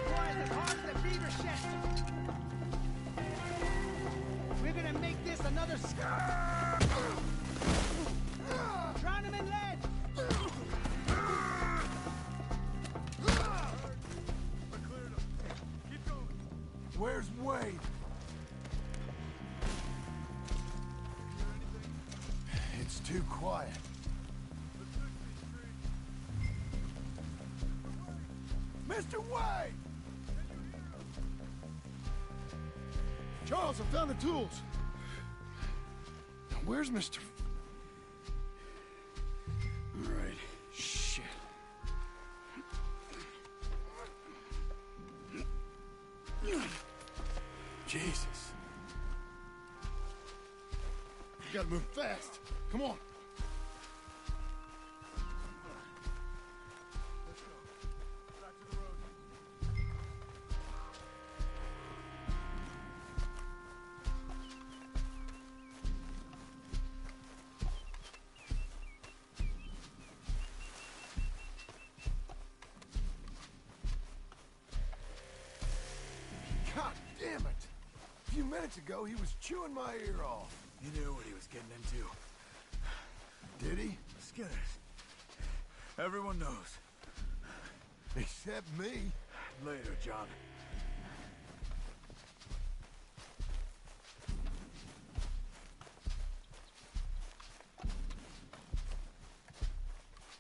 Boys, as hard as a beaver chest. We're gonna make this another drown him in lead. Where's Wade? It's too quiet. Mr. Wade! Charles, I found the tools. Now, where's Mr. All right. Shit. Jesus. You gotta move fast. Come on. God damn it! A few minutes ago, he was chewing my ear off. He knew what he was getting into. Did he? Skinner. Everyone knows. Except me. Later, John.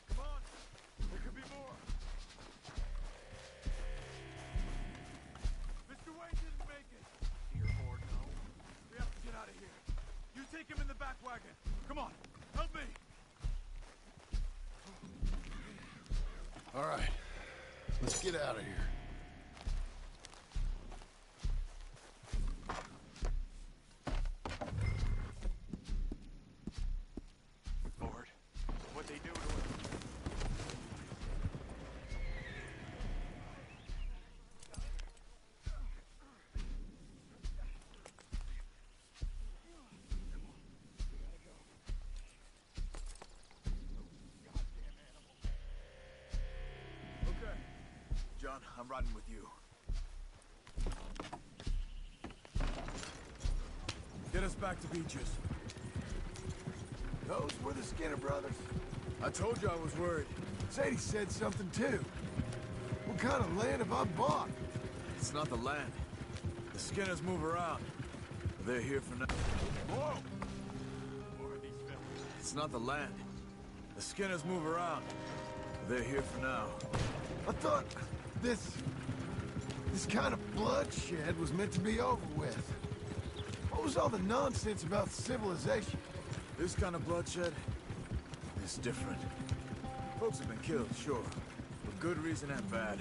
Come on! There could be more! Mr. Wayne didn't make it! Dear Lord, no. We have to get out of here. You take him in the back wagon. Come on, help me! All right. Let's get out of here. Lord, what'd they do to him? John. I'm riding with you. Get us back to Beaches. Those were the Skinner brothers? I told you I was worried. Sadie said something too. What kind of land have I bought? It's not the land. The Skinners move around. They're here for now. Whoa! It's not the land. The Skinners move around. They're here for now. I thought this kind of bloodshed was meant to be over with. What was all the nonsense about civilization? This kind of bloodshed is different. Folks have been killed, sure. For good reason and bad.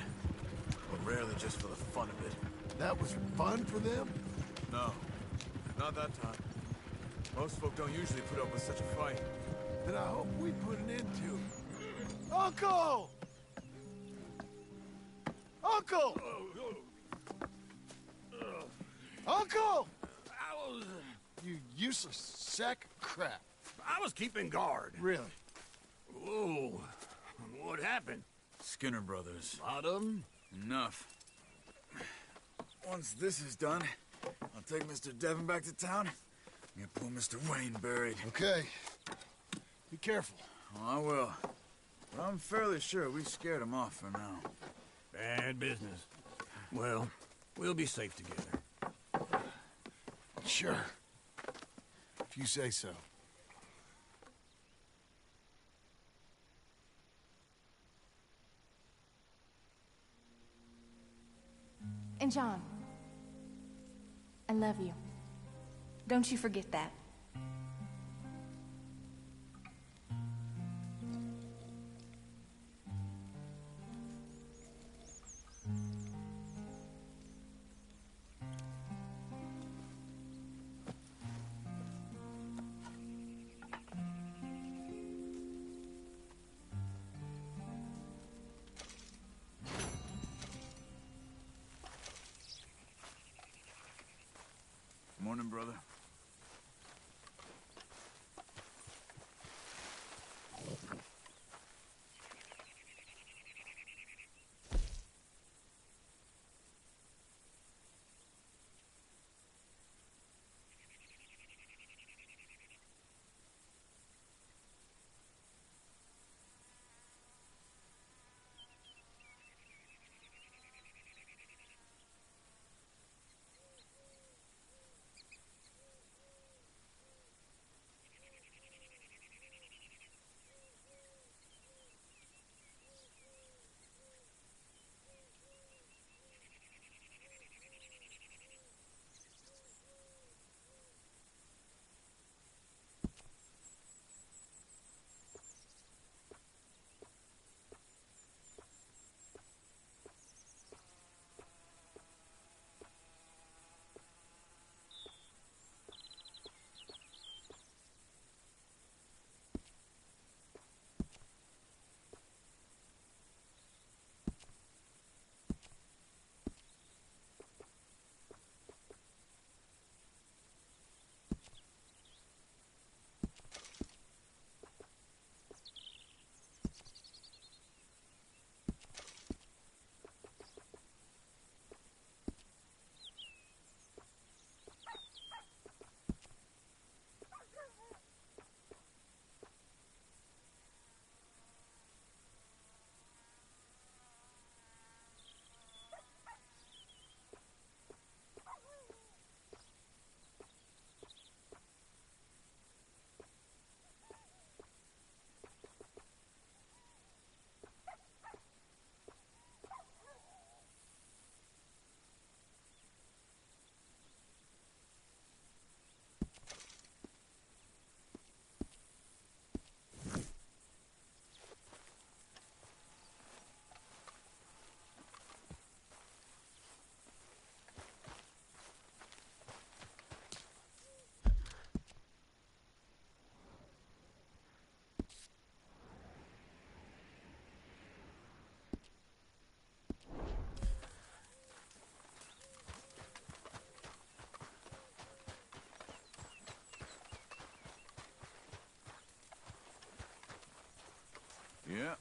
But rarely just for the fun of it. That was fun for them? No. Not that time. Most folk don't usually put up with such a fight. Then I hope we put an end to it. Uncle! Uncle! Uncle! You useless sack of crap. I was keeping guard. Really? Whoa. What happened? Skinner brothers. Lot of them? Enough. Once this is done, I'll take Mr. Devon back to town and get poor Mr. Wayne buried. Okay. Be careful. Oh, I will. But I'm fairly sure we scared him off for now. Bad business. Well, we'll be safe together. Sure. If you say so. And John, I love you. Don't you forget that. Morning, brother. Yeah,